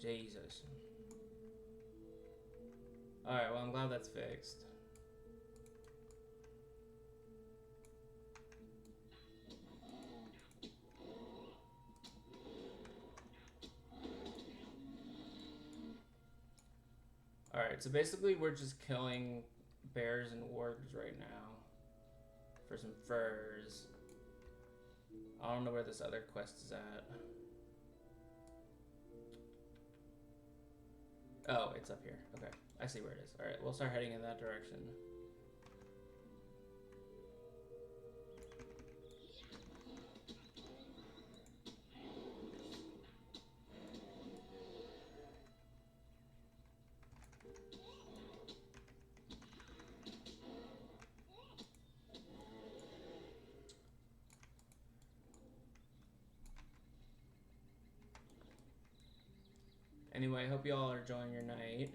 Jesus. Alright, well, I'm glad that's fixed. Alright, so basically we're just killing bears and wargs right now for some furs. I don't know where this other quest is at. Oh, it's up here. Okay, I see where it is. Alright, we'll start heading in that direction. Anyway, I hope you all are enjoying your night.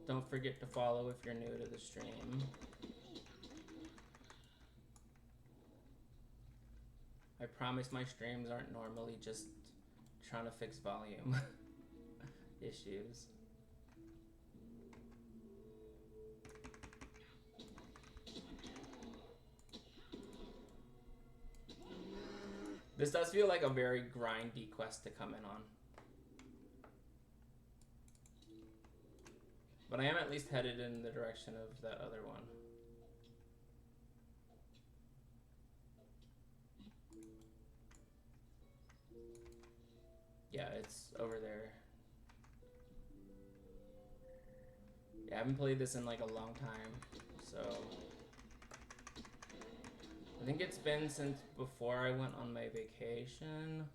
Don't forget to follow if you're new to the stream. I promise my streams aren't normally just trying to fix volume issues. This does feel like a very grindy quest to come in on. But I am at least headed in the direction of that other one. Yeah, it's over there. Yeah, I haven't played this in like a long time, so... I think it's been since before I went on my vacation.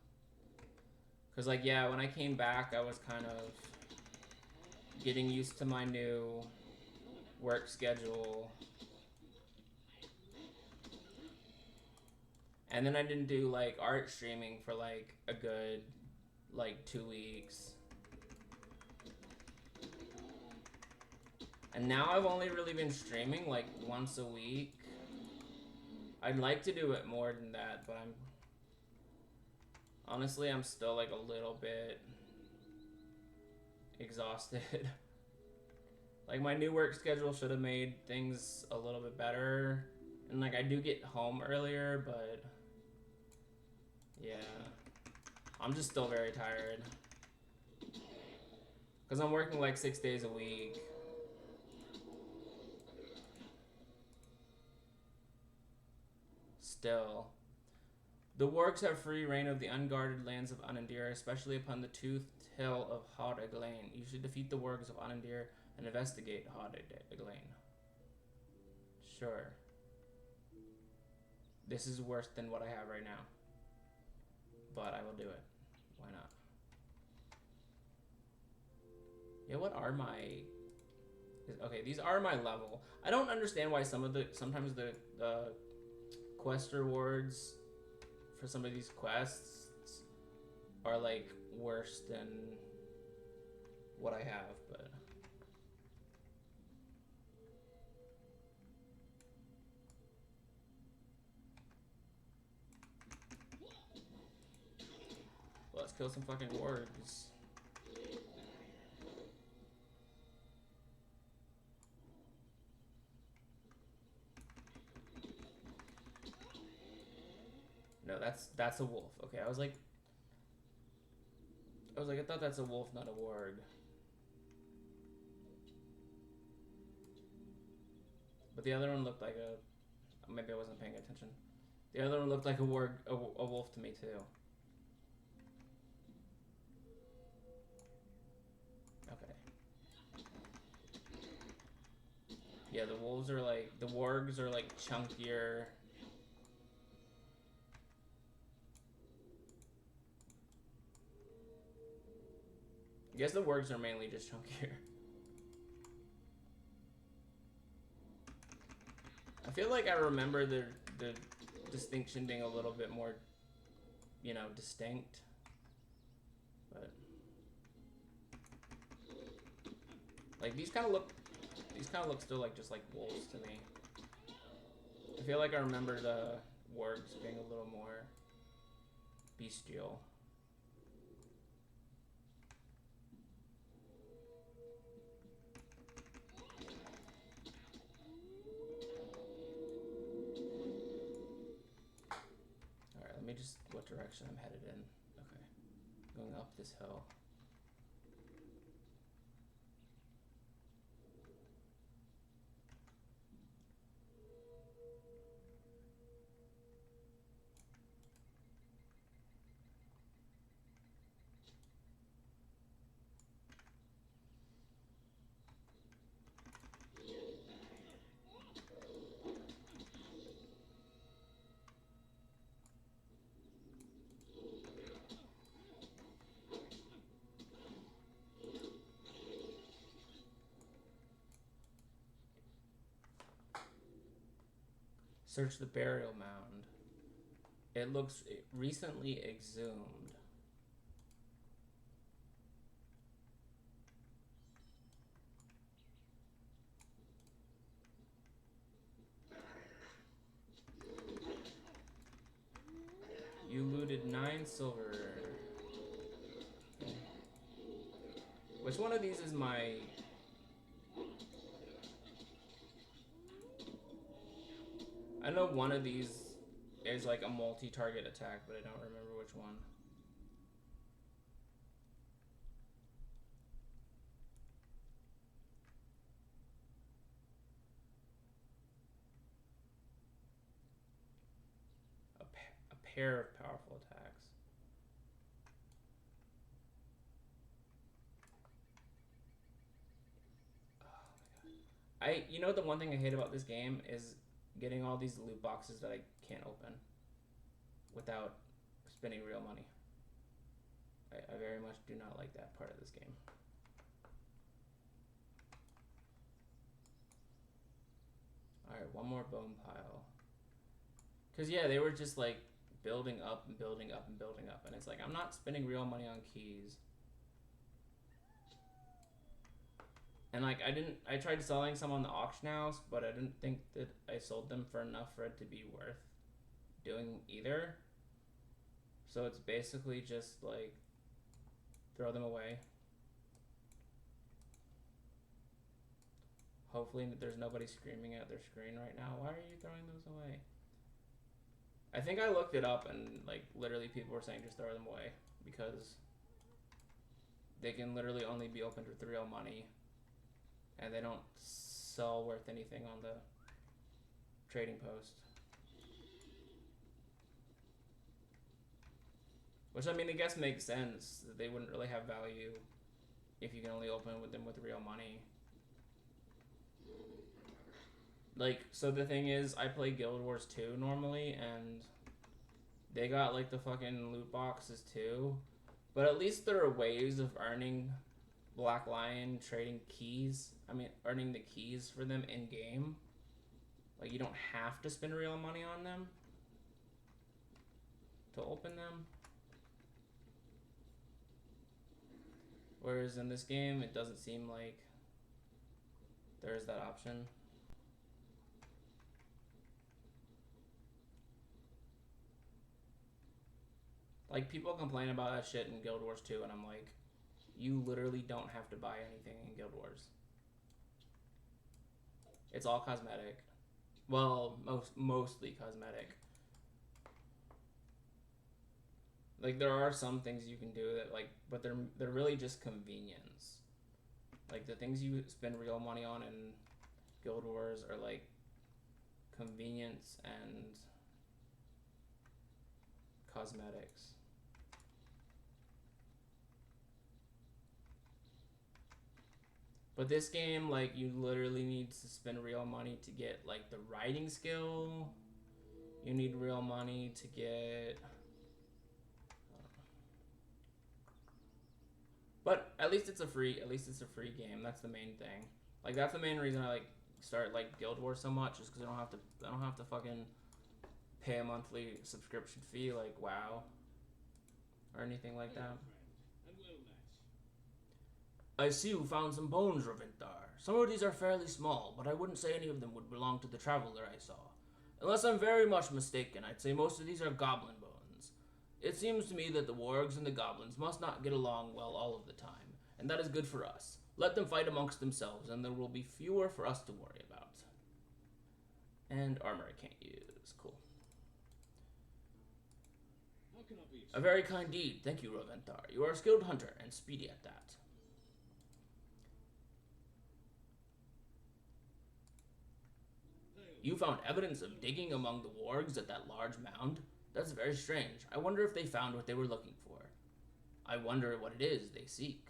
Cause like, yeah, when I came back, I was kind of getting used to my new work schedule. And then I didn't do like art streaming for like a good like 2 weeks. And now I've only really been streaming like once a week. I'd like to do it more than that, but honestly, I'm still like a little bit exhausted. Like my new work schedule should have made things a little bit better. And like I do get home earlier, but yeah. I'm just still very tired. Cause I'm working like 6 days a week. Still. The wargs have free reign of the unguarded lands of Anandir, especially upon the Toothed Hill of Hod Eglain. You should defeat the wargs of Anandir and investigate Hod Eglain. Sure. This is worse than what I have right now. But I will do it. Why not? Yeah, what are my... Okay, these are my level. I don't understand why sometimes the quest rewards for some of these quests are like worse than what I have, but well, let's kill some fucking wargs. No, that's a wolf. Okay, I was like, I thought that's a wolf, not a warg. But the other one looked like a... Maybe I wasn't paying attention. The other one looked like a warg, a wolf to me too. Okay. Yeah, the wolves are like... The wargs are like chunkier. I guess the wargs are mainly just chunkier. I feel like I remember the distinction being a little bit more, you know, distinct. But like these kind of look still like just like wolves to me. I feel like I remember the wargs being a little more bestial. just what direction I'm headed in. Okay. Going up this hill. Search the burial mound. It looks recently exhumed. You looted 9 silver. Okay. Which one of these is my... I know one of these is like a multi-target attack, but I don't remember which one. A pair of powerful attacks. Oh my god. You know the one thing I hate about this game is getting all these loot boxes that I can't open without spending real money. I very much do not like that part of this game. Alright, one more bone pile. Because, yeah, they were just, like, building up and building up and building up. And it's like, I'm not spending real money on keys. And, like, I tried selling some on the auction house, but I didn't think that I sold them for enough for it to be worth doing either. So it's basically just, like, throw them away. Hopefully there's nobody screaming at their screen right now. Why are you throwing those away? I think I looked it up and, like, literally people were saying just throw them away because they can literally only be opened with real money and they don't sell worth anything on the trading post. Which, I mean, I guess makes sense that they wouldn't really have value if you can only open with them with real money. Like, so the thing is, I play Guild Wars 2 normally, and they got, like, the fucking loot boxes too. But at least there are ways of earning Black Lion trading keys. I mean, earning the keys for them in-game. Like, you don't have to spend real money on them to open them. Whereas in this game, it doesn't seem like there's that option. Like, people complain about that shit in Guild Wars 2, and I'm like, you literally don't have to buy anything in Guild Wars. It's all cosmetic. Well, mostly cosmetic. Like, there are some things you can do that, like, but they're really just convenience. Like, the things you spend real money on in Guild Wars are, like, convenience and cosmetics. But this game, like, you literally need to spend real money to get, like, the writing skill. You need real money to get... But at least it's a free game. That's the main thing. Like, that's the main reason I, like, start, like, Guild Wars so much, is because I don't have to fucking pay a monthly subscription fee like WoW or anything like that. I see you found some bones, Ravinthar. Some of these are fairly small, but I wouldn't say any of them would belong to the traveler I saw. Unless I'm very much mistaken, I'd say most of these are goblin bones. It seems to me that the wargs and the goblins must not get along well all of the time, and that is good for us. Let them fight amongst themselves, and there will be fewer for us to worry about. And armor I can't use. Cool. A very kind deed. Thank you, Roventar. You are a skilled hunter and speedy at that. You found evidence of digging among the wargs at that large mound? That's very strange. I wonder if they found what they were looking for. I wonder what it is they seek.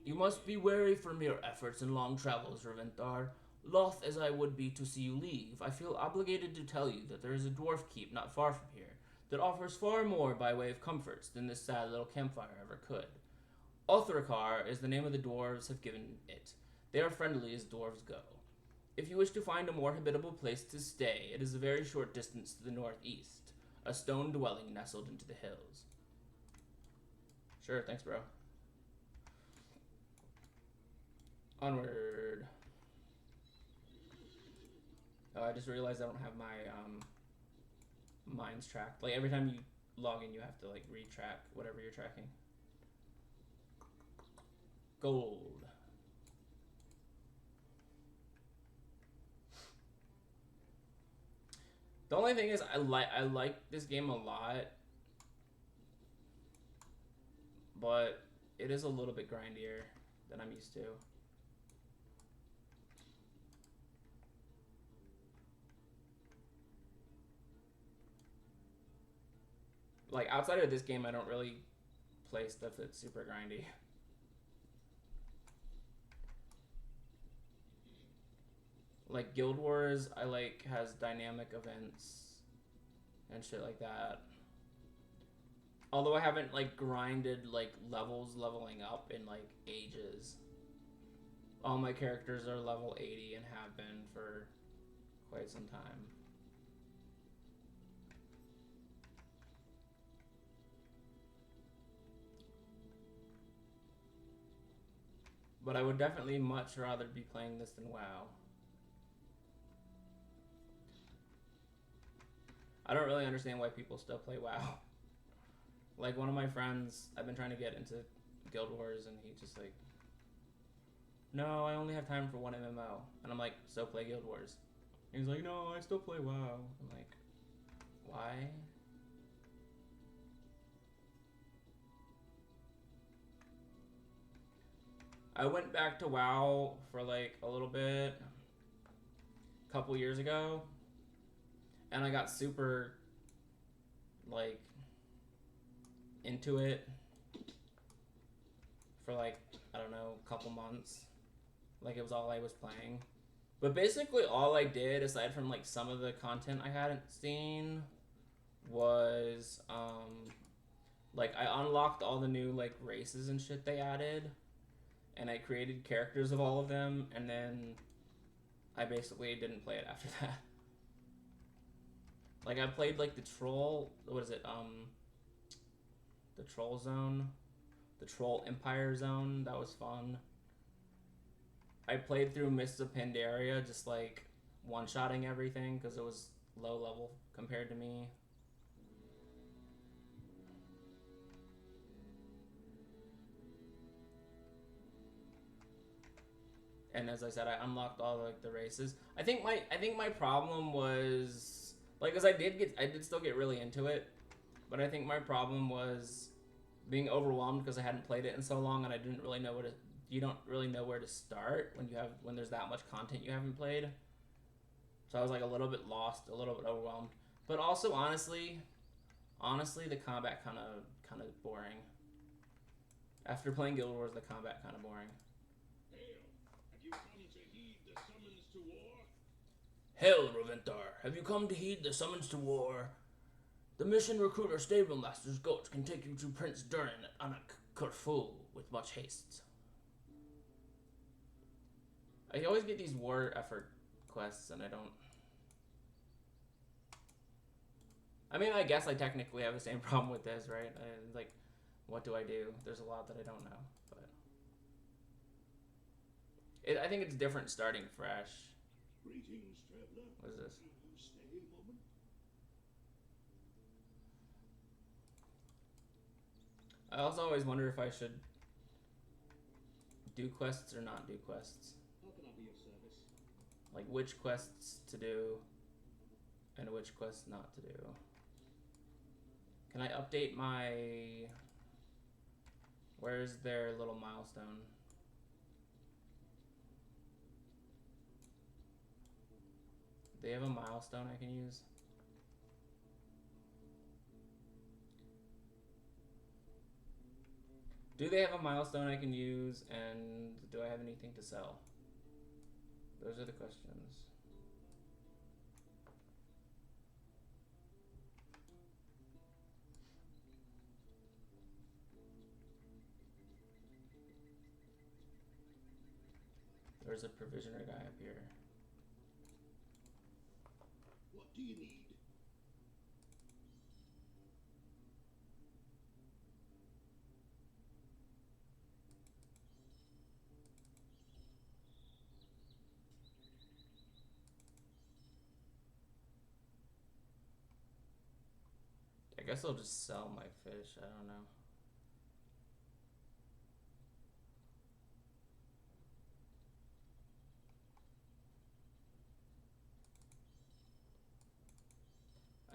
You must be wary from your efforts and long travels, Raventhar. Loth as I would be to see you leave, I feel obligated to tell you that there is a dwarf keep not far from here that offers far more by way of comforts than this sad little campfire ever could. Othrakar is the name of the dwarves have given it. They are friendly as dwarves go. If you wish to find a more habitable place to stay, it is a very short distance to the northeast, a stone dwelling nestled into the hills. Sure, thanks, bro. Onward. Oh, I just realized I don't have my mines tracked. Like every time you log in, you have to like retrack whatever you're tracking. Gold. The only thing is, I like this game a lot, but it is a little bit grindier than I'm used to. Like, outside of this game, I don't really play stuff that's super grindy. Like, Guild Wars, I like, has dynamic events and shit like that. Although I haven't, like, grinded, like, leveling up in, like, ages. All my characters are level 80 and have been for quite some time. But I would definitely much rather be playing this than WoW. I don't really understand why people still play WoW. Like, one of my friends, I've been trying to get into Guild Wars, and he just like, no, I only have time for one MMO. And I'm like, so play Guild Wars. And he's like, no, I still play WoW. I'm like, why? I went back to WoW for like a little bit, a couple years ago, and I got super, like, into it for like, I don't know, a couple months. Like, it was all I was playing. But basically all I did, aside from like some of the content I hadn't seen, was like, I unlocked all the new like races and shit they added, and I created characters of all of them, and then I basically didn't play it after that. Like, I played like the troll, what is it, the troll zone, the troll empire zone. That was fun. I played through Mists of Pandaria, just like one-shotting everything because it was low level compared to me. And as I said, I unlocked all like the races. I think my problem was, like, cause I did still get really into it, but I think my problem was being overwhelmed because I hadn't played it in so long, and I didn't really know you don't really know where to start when there's that much content you haven't played. So I was like a little bit lost, a little bit overwhelmed. But also, honestly, the combat kind of boring. After playing Guild Wars, the combat kind of boring. Hail, Raventhar! Have you come to heed the summons to war? The mission recruiter stable master's goat can take you to Prince Durin at Anak Kurfu with much haste. I always get these war effort quests, and I don't... I mean, I guess I technically have the same problem with this, right? Like, what do I do? There's a lot that I don't know, but... I think it's different starting fresh. Greetings, traveler. What is this? Will you stay a moment? I also always wonder if I should do quests or not do quests. How can I be of service? Like, which quests to do. which quest not to do. Can I update my... Where's their little milestone? Do they have a milestone I can use? Do they have a milestone I can use, and do I have anything to sell? Those are the questions. There's a provisioner guy up here. What do you need? I guess I'll just sell my fish. I don't know.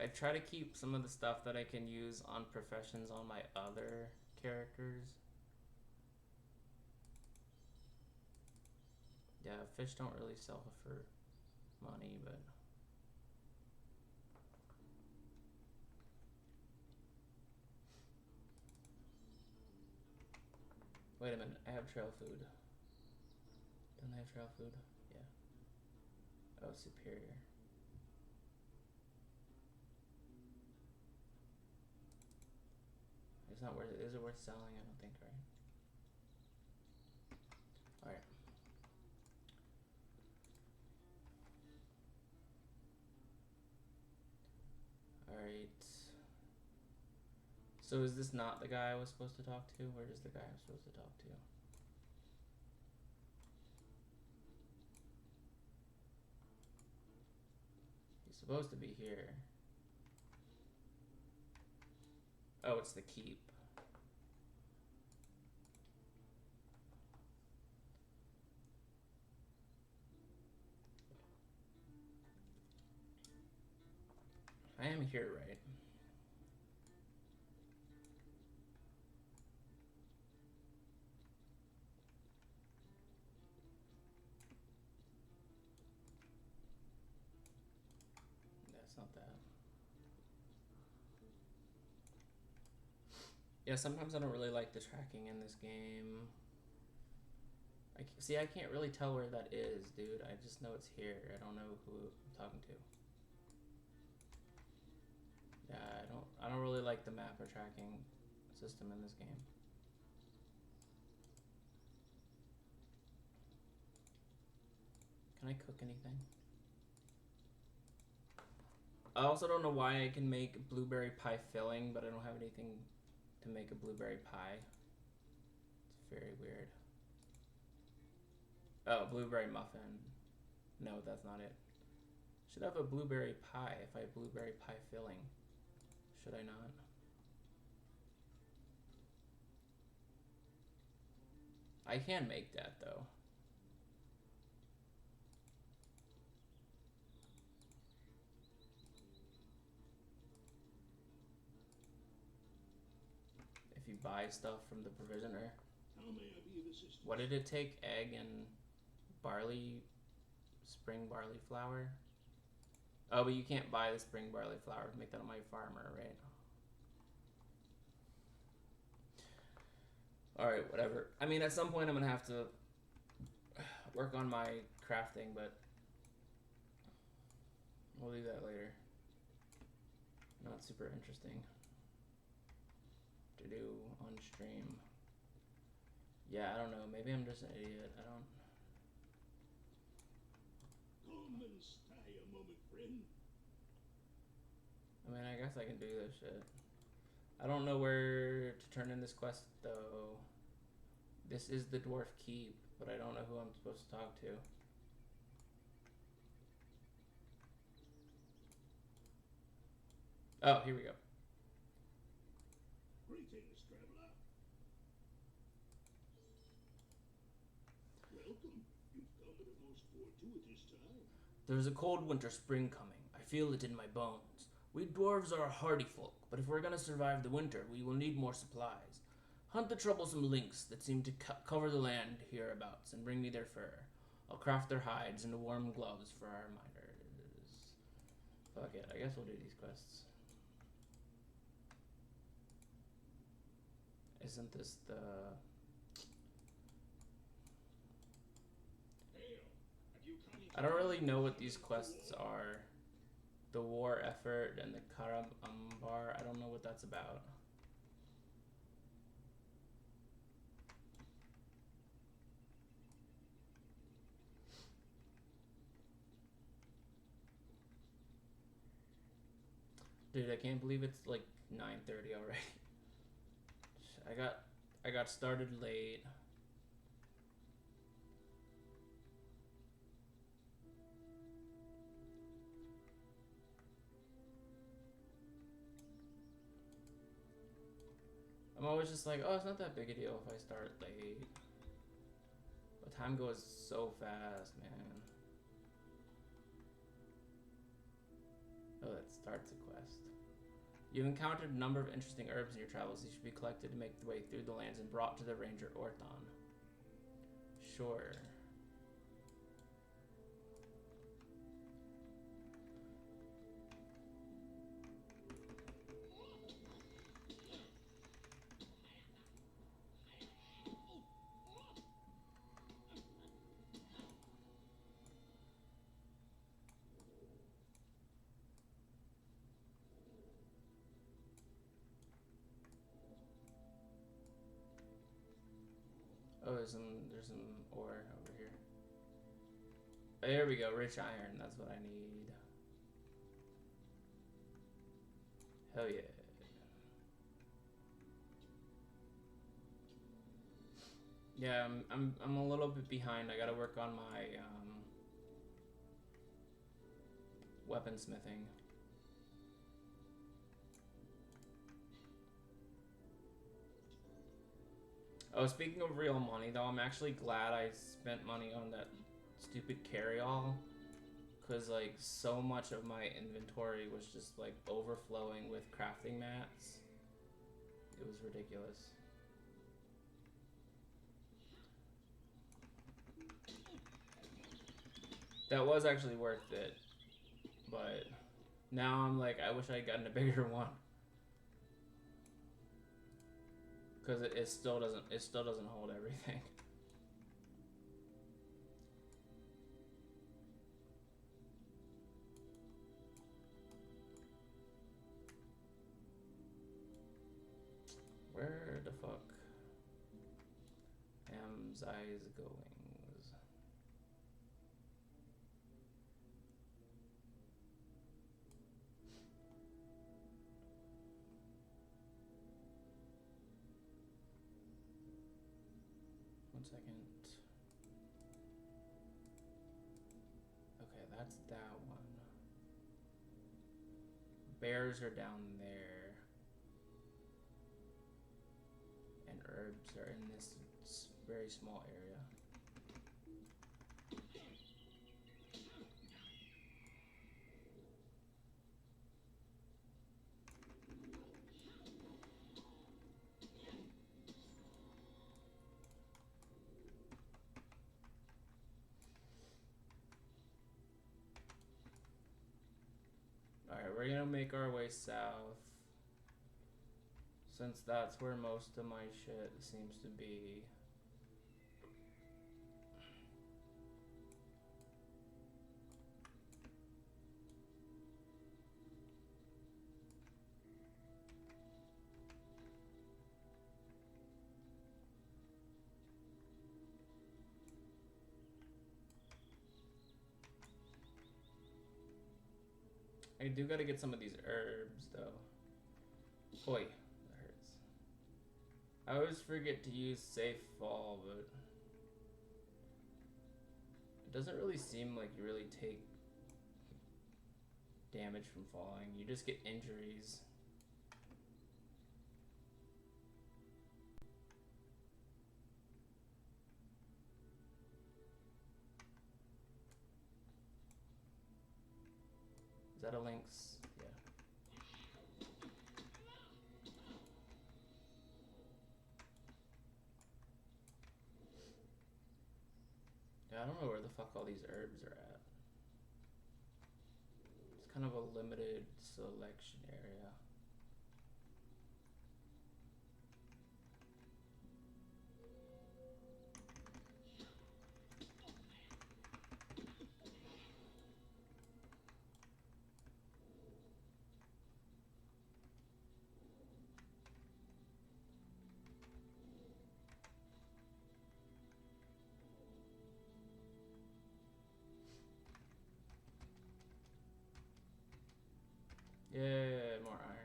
I try to keep some of the stuff that I can use on professions on my other characters. Yeah, fish don't really sell for money, but... Wait a minute, I have trail food. Don't I have trail food? Yeah. Oh, superior. It's not worth it. Is it worth selling? I don't think, right? Alright. Alright. So is this not the guy I was supposed to talk to? Where is the guy I'm supposed to talk to? He's supposed to be here. Oh, it's the keep. I am here, right? That's not that. Yeah, sometimes I don't really like the tracking in this game. See, I can't really tell where that is, dude. I just know it's here. I don't know who I'm talking to. Yeah, I don't really like the map or tracking system in this game. Can I cook anything? I also don't know why I can make blueberry pie filling, but I don't have anything to make a blueberry pie. It's very weird. Oh, blueberry muffin. No, that's not it. Should have a blueberry pie if I have blueberry pie filling. Should I not? I can make that though. If you buy stuff from the provisioner. How may I be of assistance? What did it take? Egg and barley, spring barley flour? Oh, but you can't buy the spring barley flour to make that on my farmer, right? Alright, whatever. I mean, at some point I'm gonna have to work on my crafting, but we'll do that later. Not super interesting to do on stream. Yeah, I don't know. Maybe I'm just an idiot. I don't... Come and stay a moment, friend. I mean, I guess I can do this shit. I don't know where to turn in this quest, though. This is the Dwarf Keep, but I don't know who I'm supposed to talk to. Oh, here we go. Greetings, traveler. Welcome. You've come at a most fortuitous time. There's a cold winter spring coming. I feel it in my bones. We dwarves are a hardy folk, but if we're gonna survive the winter, we will need more supplies. Hunt the troublesome lynx that seem to cover the land hereabouts, and bring me their fur. I'll craft their hides into warm gloves for our miners. Fuck it, I guess we'll do these quests. Isn't this the... I don't really know what these quests are. The war effort and the Karam Ambar, I don't know what that's about. Dude, I can't believe it's like 9:30 already. I got started late. I'm always just like, oh, it's not that big a deal if I start late. But time goes so fast, man. Oh, that starts a quest. You've encountered a number of interesting herbs in your travels. These should be collected to make the way through the lands and brought to the ranger Orthon. Sure. Oh, there's some ore over here. There we go, rich iron. That's what I need. Hell yeah. Yeah, I'm a little bit behind. I gotta work on my weaponsmithing. Oh, speaking of real money, though, I'm actually glad I spent money on that stupid carry-all. Because, like, so much of my inventory was just, like, overflowing with crafting mats. It was ridiculous. That was actually worth it. But now I'm like, I wish I had gotten a bigger one. Because it still doesn't hold everything. Where the fuck am Zai's goings? One second. Okay, that's that one. Bears are down there. And herbs are in this very small area. Alright, we're gonna make our way south. Since that's where most of my shit seems to be. I do gotta get some of these herbs though. Boy, that hurts. I always forget to use safe fall, but it doesn't really seem like you really take damage from falling. You just get injuries. Is that a lane? I don't know where the fuck all these herbs are at. It's kind of a limited selection area. Yeah, more iron.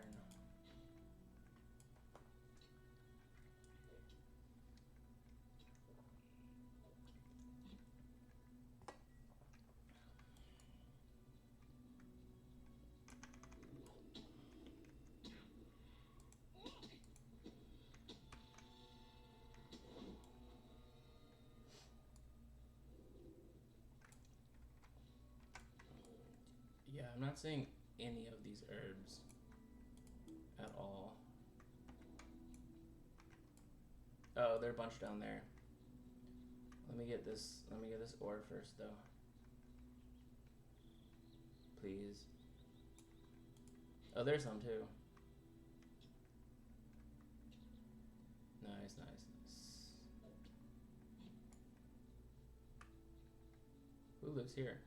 Yeah, I'm not seeing any of these herbs at all. Oh, they're a bunch down there. Let me get this ore first though. Please. Oh, there's some too. Nice, nice, nice. Who lives here?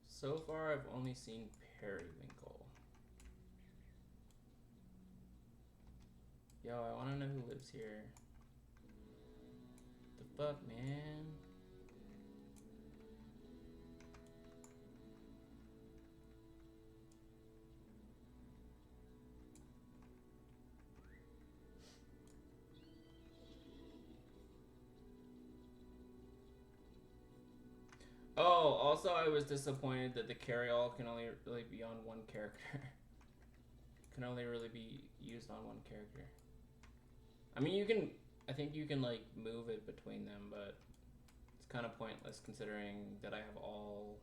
So far, I've only seen periwinkle. Yo, I want to know who lives here. The fuck, man? Oh, also I was disappointed that the carry-all can only really be on one character. Can only really be used on one character. I mean, I think you can like move it between them, but it's kind of pointless considering that I have all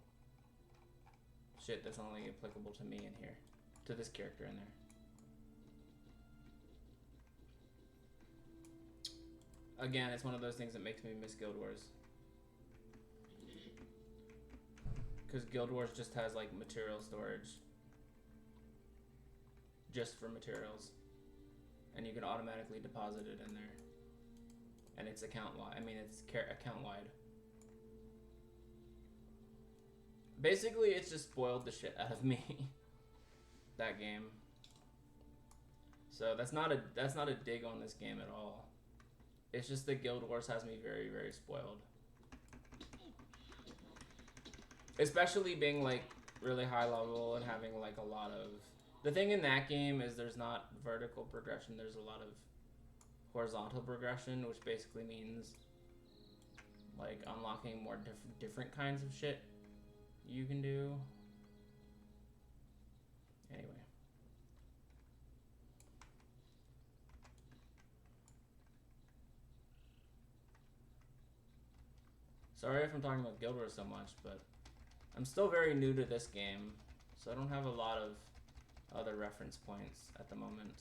shit that's only applicable to me in here, to this character in there. Again, it's one of those things that makes me miss Guild Wars. Because Guild Wars just has like material storage. Just for materials. And you can automatically deposit it in there. And it's account-wide. I mean, it's account-wide. Basically, it's just spoiled the shit out of me. That game. So that's not a dig on this game at all. It's just that Guild Wars has me very, very spoiled. Especially being like really high level and having like a lot of... The thing in that game is there's not vertical progression, there's a lot of horizontal progression, which basically means like unlocking more different kinds of shit you can do. Anyway. Sorry if I'm talking about Guild Wars so much, but I'm still very new to this game, so I don't have a lot of other reference points at the moment.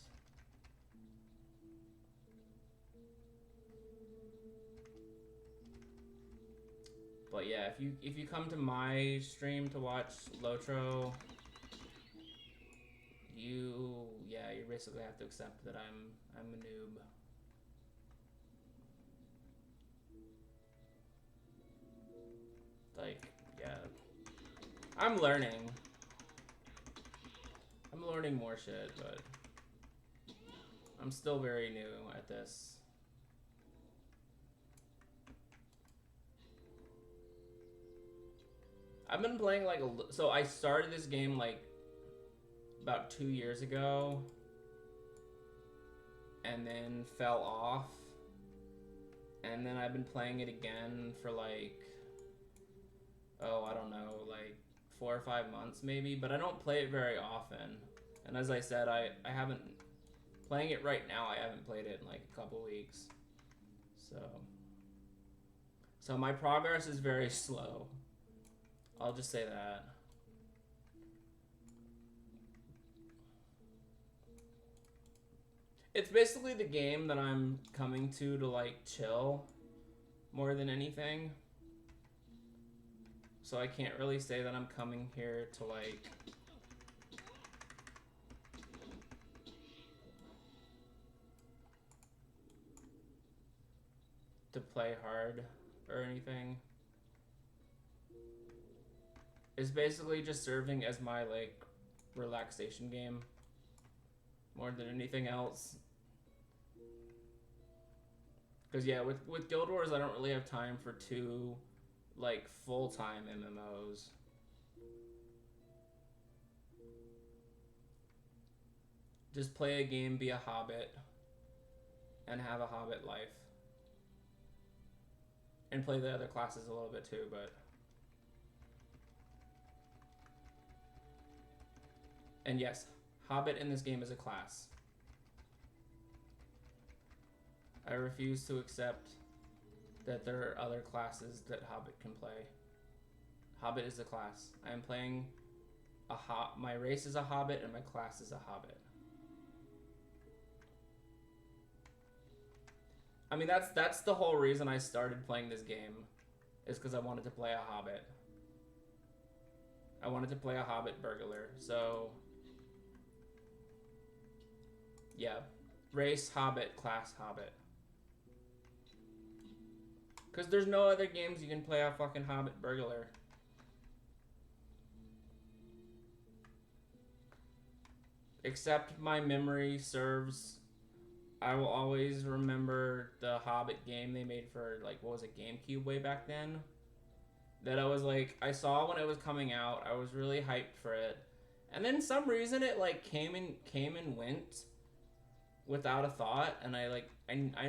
But yeah, if you come to my stream to watch LOTRO, you basically have to accept that I'm a noob. Like, yeah. I'm learning. I'm learning more shit, but I'm still very new at this. I've been playing like so I started this game like about 2 years ago and then fell off, and then I've been playing it again for like, oh, I don't know, like 4 or 5 months maybe, but I don't play it very often. And as I said, I haven't, playing it right now, I haven't played it in like a couple weeks. So So my progress is very slow. I'll just say that. It's basically the game that I'm coming to like chill more than anything. So I can't really say that I'm coming here to like play hard or anything. It's basically just serving as my like relaxation game more than anything else. Because yeah, with Guild Wars, I don't really have time for two like full-time MMOs. Just play a game, be a hobbit, and have a hobbit life. And play the other classes a little bit too, but... And yes, hobbit in this game is a class. I refuse to accept that there are other classes that hobbit can play. Hobbit is a class. I am playing my race is a hobbit and my class is a hobbit. I mean, that's the whole reason I started playing this game, is because I wanted to play a hobbit. I wanted to play a hobbit burglar, so... Yeah. Race, hobbit, class, hobbit. Because there's no other games you can play a fucking hobbit burglar. Except my memory serves... I will always remember the Hobbit game they made for, like, what was it, GameCube way back then? That I was, like, I saw when it was coming out. I was really hyped for it. And then some reason it, like, came and went without a thought. And I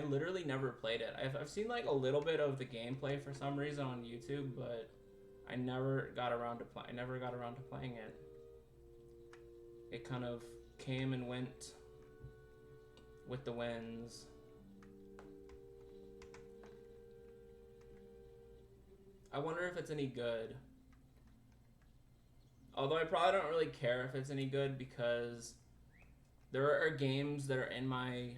literally never played it. I've seen, like, a little bit of the gameplay for some reason on YouTube, but I never got around to playing it. It kind of came and went with the winds. I wonder if it's any good. Although I probably don't really care if it's any good, because there are games that are in my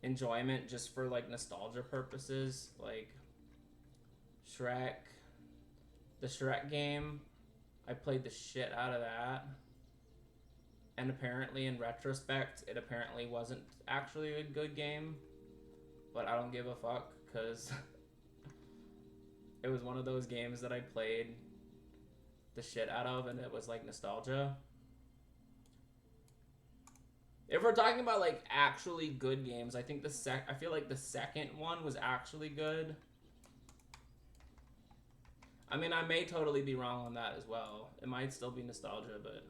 enjoyment just for like nostalgia purposes, like Shrek. The Shrek game, I played the shit out of that. And apparently, in retrospect, it apparently wasn't actually a good game. But I don't give a fuck, because it was one of those games that I played the shit out of, and it was like nostalgia. If we're talking about like actually good games, I think I feel like the second one was actually good. I mean, I may totally be wrong on that as well. It might still be nostalgia, but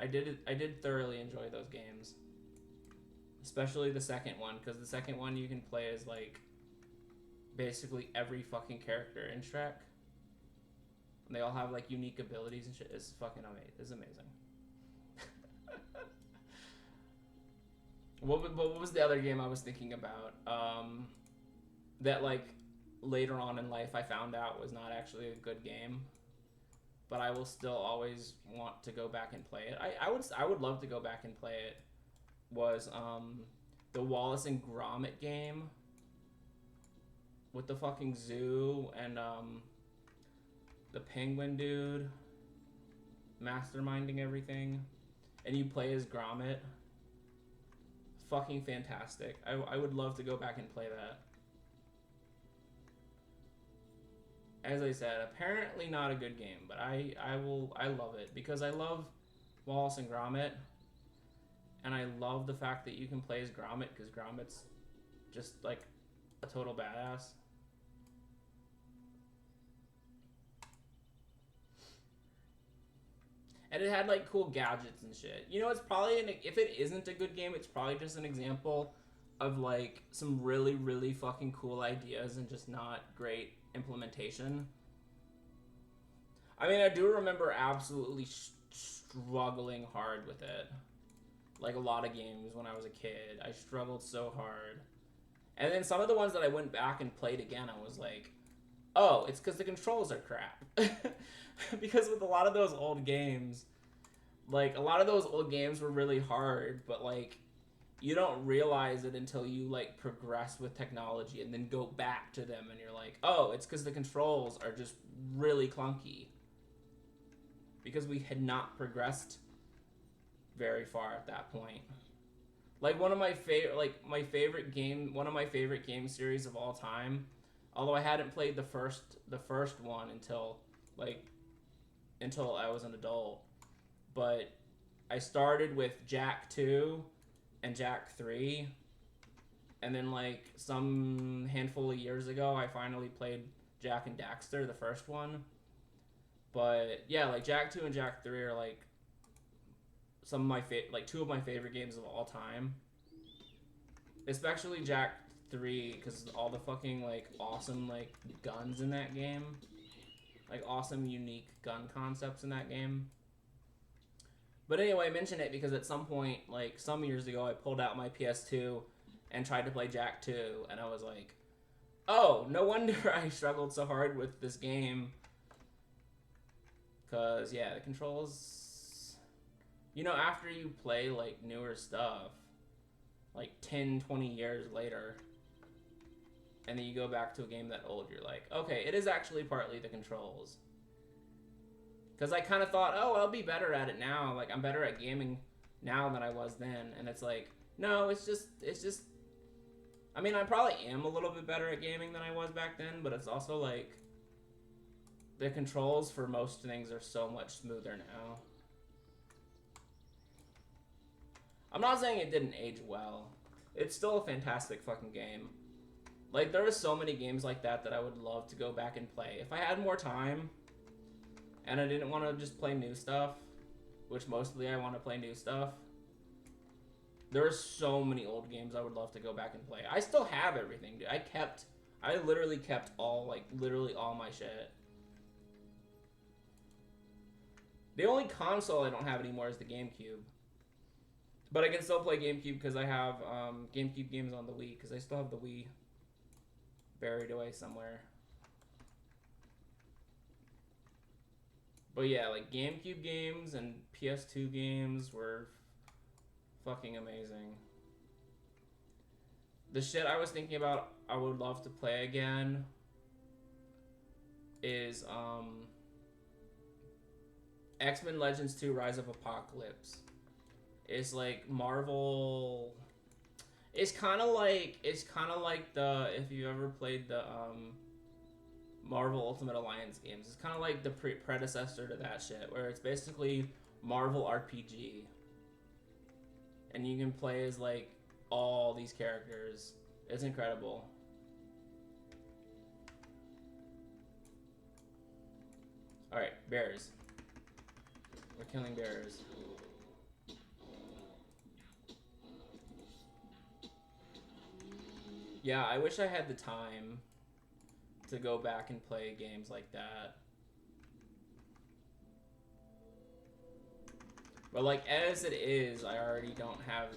I did thoroughly enjoy those games. Especially the second one, because the second one you can play as like basically every fucking character in Shrek. And they all have like unique abilities and shit. It's fucking amazing. It's amazing. What was the other game I was thinking about? That like later on in life I found out was not actually a good game, but I will still always want to go back and play it. I would love to go back and play it. Was the Wallace and Gromit game with the fucking zoo and the penguin dude masterminding everything, and you play as Gromit. Fucking fantastic. I would love to go back and play that. As I said, apparently not a good game, but I love it because I love Wallace and Gromit, and I love the fact that you can play as Gromit, because Gromit's just like a total badass. And it had like cool gadgets and shit. You know, it's probably if it isn't a good game, it's probably just an example of like some really, really fucking cool ideas and just not great implementation. I mean, I do remember absolutely struggling hard with it. Like a lot of games when I was a kid, I struggled so hard. And then some of the ones that I went back and played again, I was like, oh, it's because the controls are crap. Because with a lot of those old games, like, a lot of those old games were really hard, but, like, you don't realize it until you, like, progress with technology and then go back to them and you're like, oh, it's because the controls are just really clunky. Because we had not progressed very far at that point. Like, one of my favorite game series of all time, although I hadn't played the first one until I was an adult, but I started with Jak 2 and Jak 3, and then, like, some handful of years ago, I finally played Jak and Daxter, the first one. But yeah, like, Jak 2 and Jak 3 are, like, some of my two of my favorite games of all time. Especially Jak 3, because all the fucking, like, awesome, like, guns in that game. Like, awesome, unique gun concepts in that game. But anyway, I mention it because at some point, like, some years ago, I pulled out my PS2 and tried to play Jak 2, and I was like, oh, no wonder I struggled so hard with this game. Because, yeah, the controls... You know, after you play, like, newer stuff, like 10, 20 years later, and then you go back to a game that old, you're like, okay, it is actually partly the controls. Because I kind of thought, oh, I'll be better at it now. Like, I'm better at gaming now than I was then. And it's like, no, it's just... I mean, I probably am a little bit better at gaming than I was back then, but it's also like... The controls for most things are so much smoother now. I'm not saying it didn't age well. It's still a fantastic fucking game. Like, there are so many games like that that I would love to go back and play. If I had more time, and I didn't want to just play new stuff, which mostly I want to play new stuff, there are so many old games I would love to go back and play. I still have everything, dude. I literally kept literally all my shit. The only console I don't have anymore is the GameCube. But I can still play GameCube because I have GameCube games on the Wii, because I still have the Wii buried away somewhere. But yeah, like, GameCube games and PS2 games were fucking amazing. The shit I was thinking about I would love to play again is X-Men Legends 2 Rise of Apocalypse. It's like Marvel... It's kind of like the... If you ever played the Marvel Ultimate Alliance games, it's kind of like the predecessor to that shit, where it's basically Marvel RPG. And you can play as, like, all these characters. It's incredible. Alright, bears. We're killing bears. Yeah, I wish I had the time to go back and play games like that. But, like, as it is, I already don't have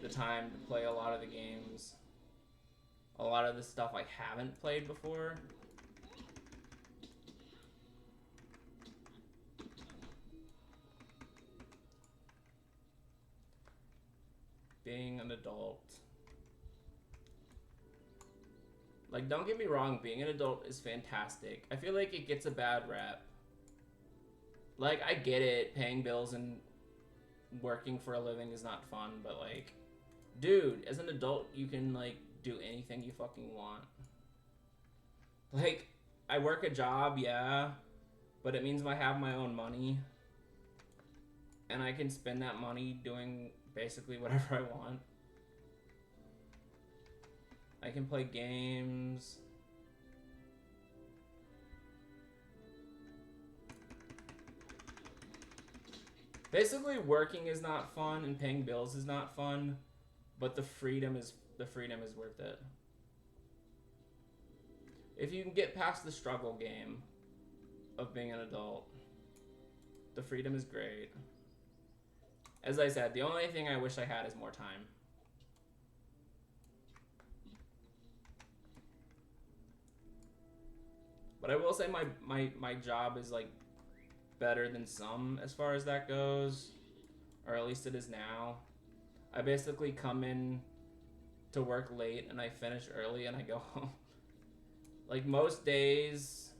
the time to play a lot of the games. A lot of the stuff I haven't played before. Being an adult. Like, don't get me wrong, being an adult is fantastic. I feel like it gets a bad rep. Like, I get it, paying bills and working for a living is not fun, but, like, dude, as an adult, you can, like, do anything you fucking want. Like, I work a job, yeah, but it means I have my own money. And I can spend that money doing basically whatever I want. I can play games. Basically, working is not fun and paying bills is not fun, but the freedom is worth it. If you can get past the struggle game of being an adult, the freedom is great. As I said, the only thing I wish I had is more time. But I will say my job is like better than some as far as that goes, or at least it is now. I basically come in to work late and I finish early and I go home. Like most days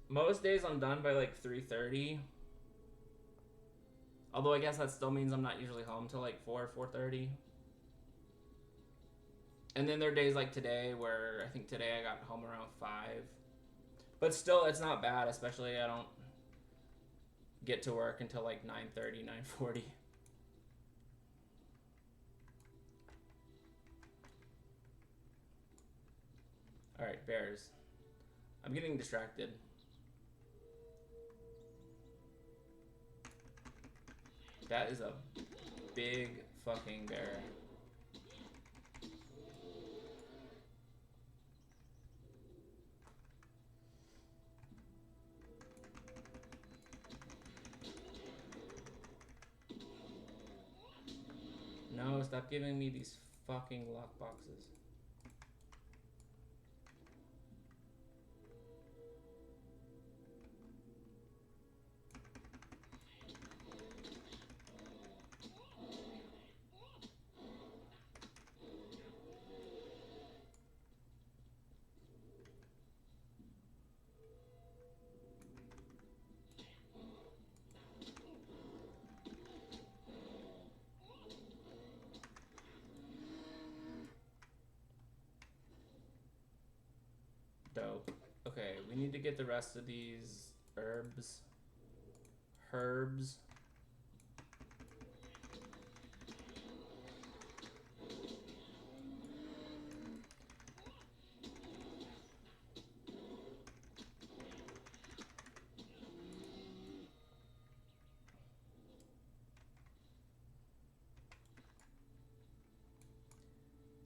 I'm done by like 3:30. Although I guess that still means I'm not usually home till like 4:30. And then there are days like today where I think today I got home around 5. But still, it's not bad, especially I don't get to work until like 9:30, 9:40. Alright, bears. I'm getting distracted. That is a big fucking bear. No, stop giving me these fucking lockboxes. Dope. Okay, we need to get the rest of these herbs.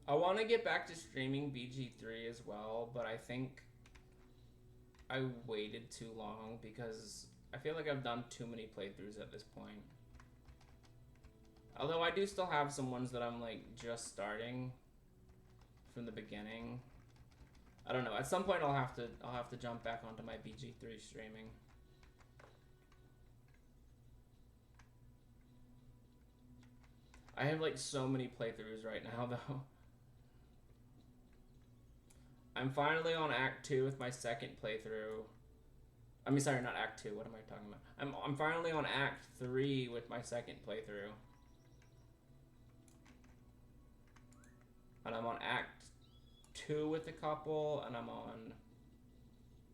I want to get back to streaming BG3 as well, but I think I waited too long because I feel like I've done too many playthroughs at this point. Although I do still have some ones that I'm like just starting from the beginning. I don't know. At some point I'll have to jump back onto my BG3 streaming. I have like so many playthroughs right now though. I'm finally on Act 2 with my second playthrough. I mean, sorry, not Act 2. What am I talking about? I'm finally on Act 3 with my second playthrough. And I'm on Act 2 with a couple, and I'm on...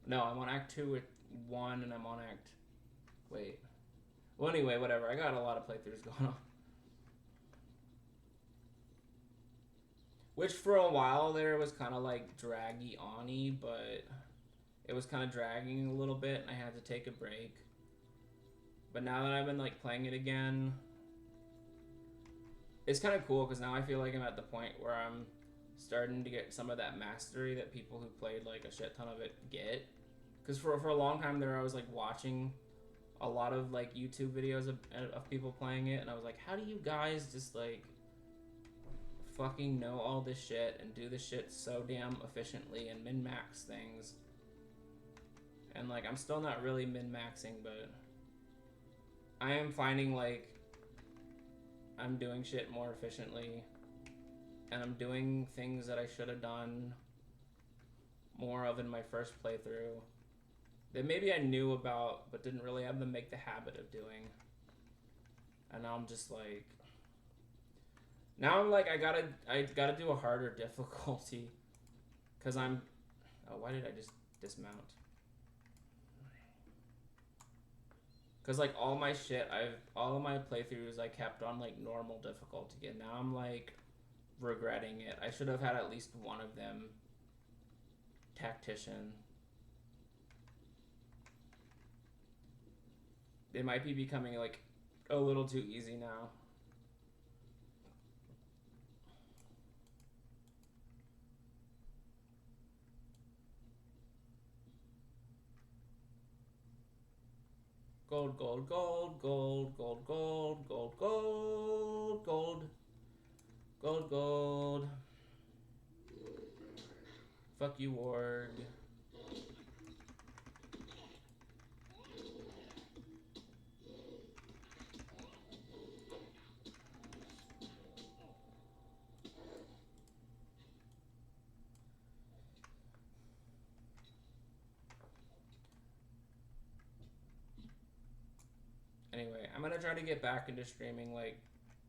No, I'm on Act 2 with 1, and I'm on Act... Wait. Well, anyway, whatever. I got a lot of playthroughs going on. Which for a while there was kind of like draggy on-y, but it was kind of dragging a little bit and I had to take a break. But now that I've been like playing it again, it's kind of cool because now I feel like I'm at the point where I'm starting to get some of that mastery that people who played like a shit ton of it get. Because for a long time there I was like watching a lot of like YouTube videos of people playing it and I was like, how do you guys just like fucking know all this shit and do this shit so damn efficiently and min-max things? And like I'm still not really min-maxing, but I am finding like I'm doing shit more efficiently and I'm doing things that I should have done more of in my first playthrough that maybe I knew about but didn't really have to make the habit of doing. And now I'm just like, now I'm like, I gotta do a harder difficulty, cause I'm, oh, why did I just dismount? Cause like all my shit, all of my playthroughs I kept on like normal difficulty, and now I'm like regretting it. I should have had at least one of them tactician. It might be becoming like a little too easy now. Gold, gold, gold, gold, gold, gold, gold, gold, gold, gold, gold. Fuck you, Warg. I'm gonna try to get back into streaming like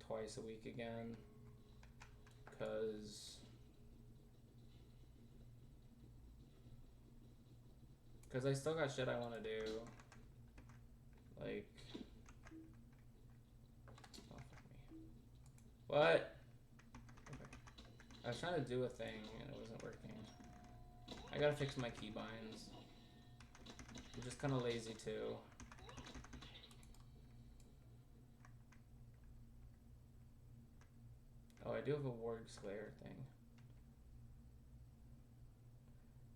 twice a week again. Cause I still got shit I wanna do. Like, oh, fuck me. What? Okay. I was trying to do a thing and it wasn't working. I gotta fix my keybinds. I'm just kind of lazy too. Oh, I do have a Warg Slayer thing.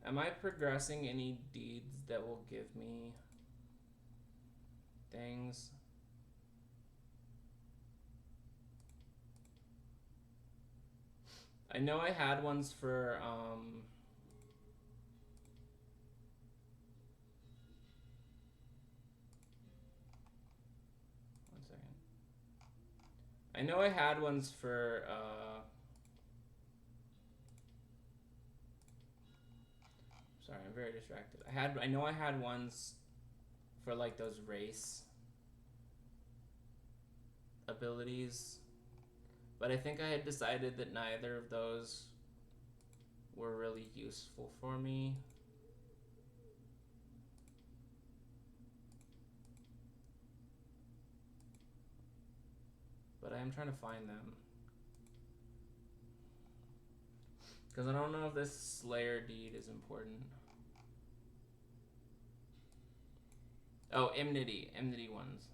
Am I progressing any deeds that will give me things? I know I had ones for, one second. I know I had ones for, sorry, I'm very distracted. I know I had ones for like those race abilities, but I think I had decided that neither of those were really useful for me. But I am trying to find them. Because I don't know if this Slayer deed is important. Oh, Enmity ones.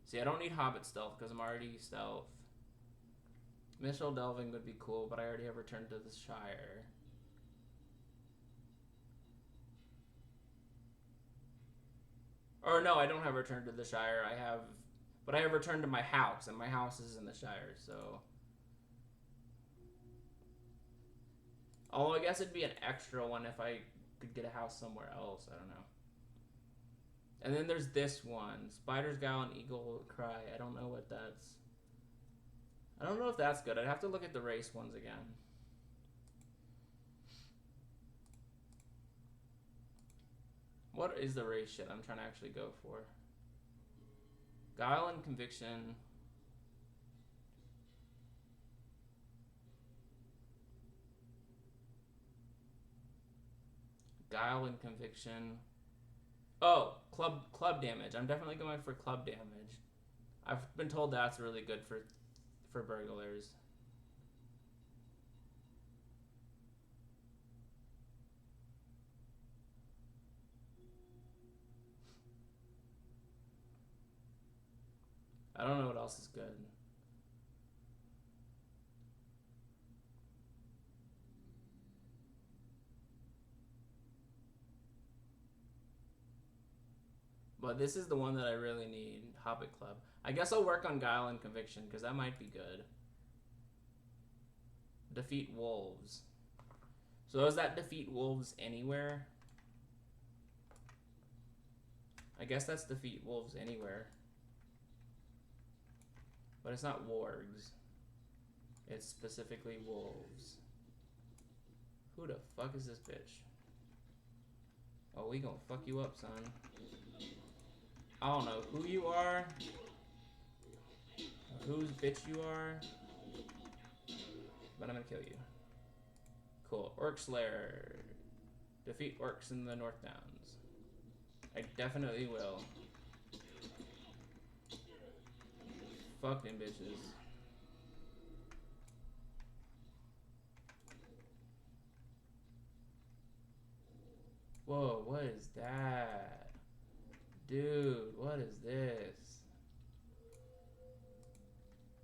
See, I don't need Hobbit Stealth because I'm already Stealth. Missile Delving would be cool, but I already have Returned to the Shire. Or no, I don't have Return to the Shire. But I have Return to my house, and my house is in the Shire, so. Although I guess it'd be an extra one if I could get a house somewhere else. I don't know. And then there's this one, Spider's Guile and Eagle Cry. I don't know what that's. I don't know if that's good. I'd have to look at the race ones again. What is the race shit I'm trying to actually go for? Guile and Conviction. Guile and Conviction. Oh, club damage. I'm definitely going for club damage. I've been told that's really good for burglars. I don't know what else is good. But this is the one that I really need, Hobbit Club. I guess I'll work on Guile and Conviction, because that might be good. Defeat Wolves. So does that defeat Wolves anywhere? I guess that's defeat Wolves anywhere. But it's not wargs. It's specifically wolves. Who the fuck is this bitch? Oh, we gonna fuck you up, son. I don't know who you are, whose bitch you are, but I'm gonna kill you. Cool. Orc Slayer. Defeat orcs in the North Downs. I definitely will. Fuck them bitches. Whoa, what is that? Dude, what is this?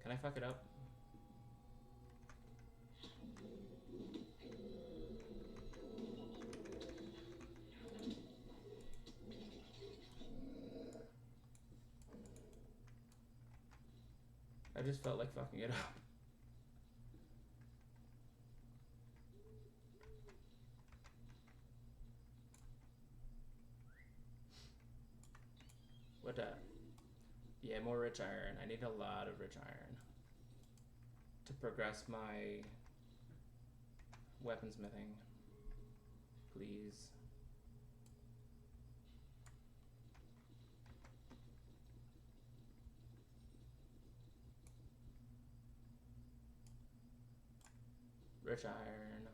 Can I fuck it up? I just felt like fucking it up. What the? Yeah, more rich iron. I need a lot of rich iron to progress my weaponsmithing. Please. Rich iron.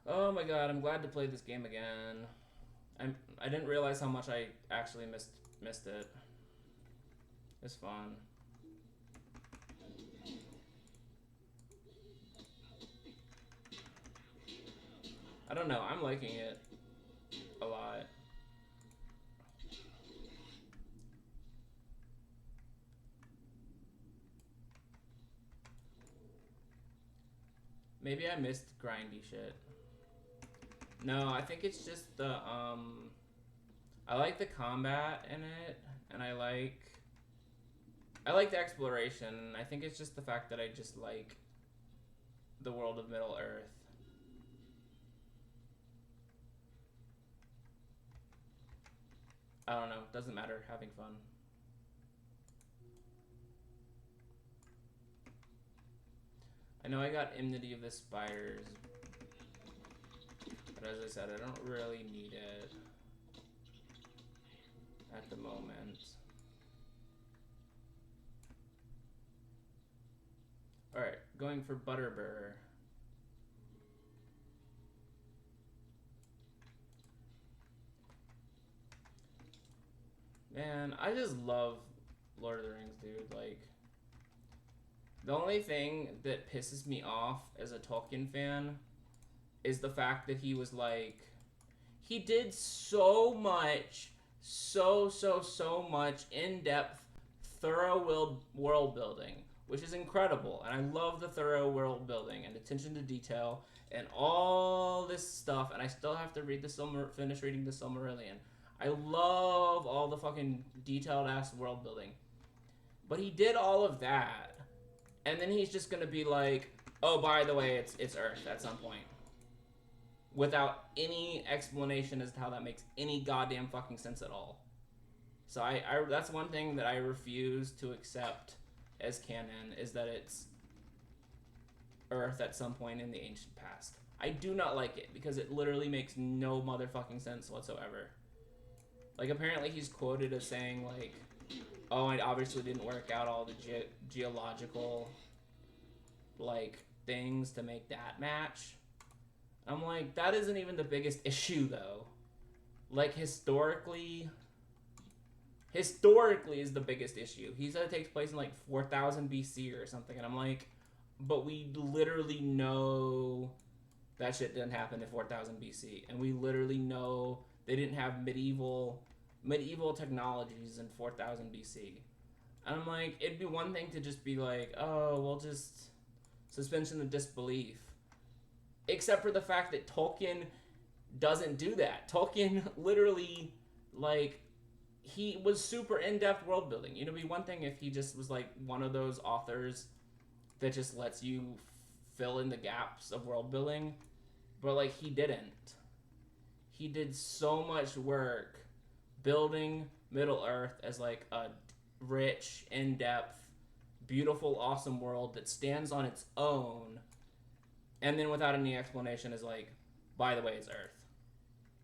Oh my god, I'm glad to play this game again. I didn't realize how much I actually missed it. It's fun. I don't know, I'm liking it a lot. Maybe I missed grindy shit. No, I think it's just the I like the combat in it, and I like the exploration. I think it's just the fact that I just like the world of Middle Earth. I don't know, doesn't matter, having fun. I know I got Enmity of the Spiders, but as I said, I don't really need it at the moment. Alright, going for Butterbur. Man, I just love Lord of the Rings, dude. Like, the only thing that pisses me off as a Tolkien fan is the fact that he was like, he did so much, so much in-depth, thorough world building, which is incredible. And I love the thorough world building and attention to detail and all this stuff. And I still have to read finish reading the Silmarillion. I love all the fucking detailed ass world building. But he did all of that. And then he's just gonna be like, oh, by the way, it's Earth at some point. Without any explanation as to how that makes any goddamn fucking sense at all. So I that's one thing that I refuse to accept as canon, is that it's Earth at some point in the ancient past. I do not like it, because it literally makes no motherfucking sense whatsoever. Like, apparently he's quoted as saying, like, oh, it obviously didn't work out all the geological, like, things to make that match. I'm like, that isn't even the biggest issue, though. Like, historically is the biggest issue. He said it takes place in, like, 4000 BC or something, and I'm like, but we literally know that shit didn't happen in 4000 BC, and we literally know they didn't have medieval technologies in 4000 BC. And I'm like, it'd be one thing to just be like, oh, well, just suspension of disbelief. Except for the fact that Tolkien doesn't do that. Tolkien literally, like, he was super in-depth world building. You know, it'd be one thing if he just was like one of those authors that just lets you fill in the gaps of world building. But, like, he didn't. He did so much work building Middle Earth as, like, a rich, in-depth, beautiful, awesome world that stands on its own, and then without any explanation is like, by the way, it's Earth.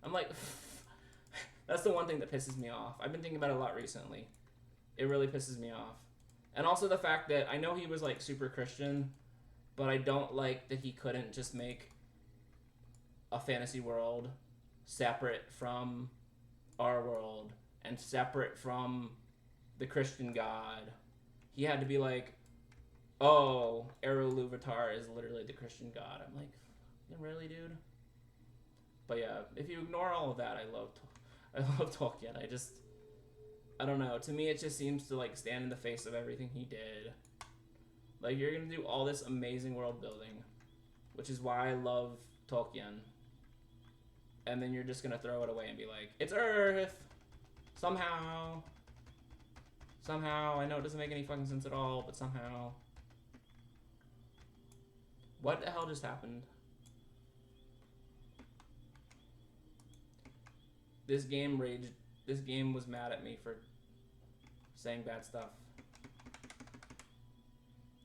I'm like, that's the one thing that pisses me off. I've been thinking about it a lot recently. It really pisses me off. And also the fact that I know he was, like, super Christian, but I don't like that he couldn't just make a fantasy world separate from our world and separate from the Christian God. He had to be like, oh, Eru-Luvatar is literally the Christian God. I'm like, really, dude? But yeah, if you ignore all of that, I love Tolkien. I don't know. To me, it just seems to, like, stand in the face of everything he did. Like, you're gonna do all this amazing world building, which is why I love Tolkien. And then you're just gonna throw it away and be like, it's Earth! Somehow. I know it doesn't make any fucking sense at all, but somehow. What the hell just happened? This game was mad at me for saying bad stuff.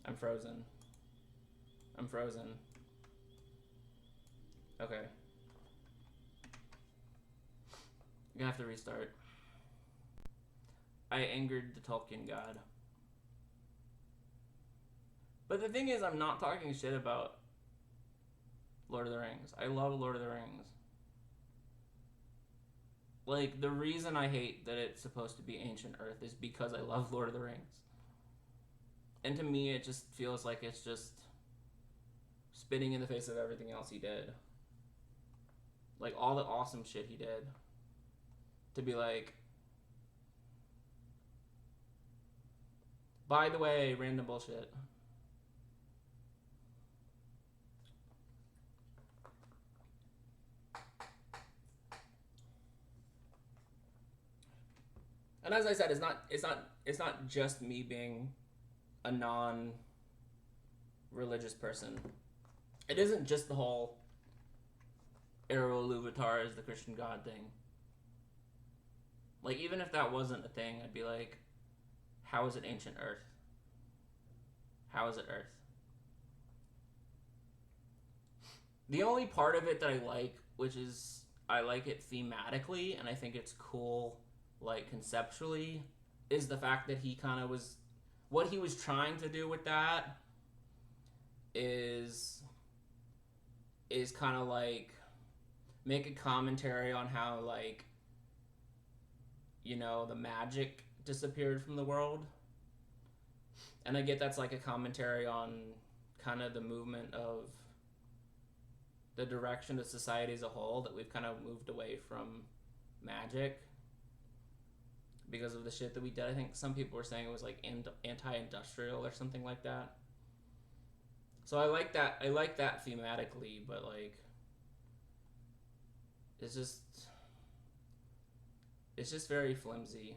I'm frozen. Okay. I'm gonna have to restart. I angered the Tolkien god. But the thing is, I'm not talking shit about Lord of the Rings. I love Lord of the Rings. Like, the reason I hate that it's supposed to be ancient Earth is because I love Lord of the Rings. And to me, it just feels like it's just spitting in the face of everything else he did. Like, all the awesome shit he did. To be like, by the way, random bullshit. And as I said, it's not just me being a non-religious person. It isn't just the whole Errol Luvatar is the Christian God thing. Like, even if that wasn't a thing, I'd be like, how is it ancient Earth? How is it Earth? The only part of it that I like, which is I like it thematically, and I think it's cool, like, conceptually, is the fact that he kind of was... What he was trying to do with that is kind of like make a commentary on how, like, you know, the magic disappeared from the world. And I get that's like a commentary on kind of the movement of the direction of society as a whole, that we've kind of moved away from magic because of the shit that we did. I think some people were saying it was like anti-industrial or something like that. So I like that thematically, but like it's just very flimsy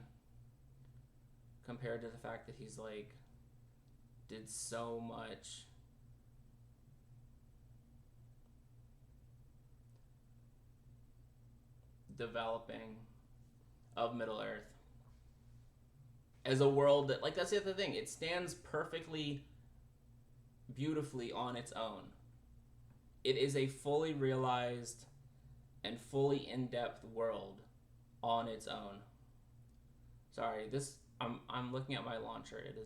compared to the fact that he's like did so much developing of Middle Earth as a world that, like, that's the other thing, it stands perfectly beautifully on its own. It is a fully realized and fully in-depth world on its own. Sorry, I'm looking at my launcher. It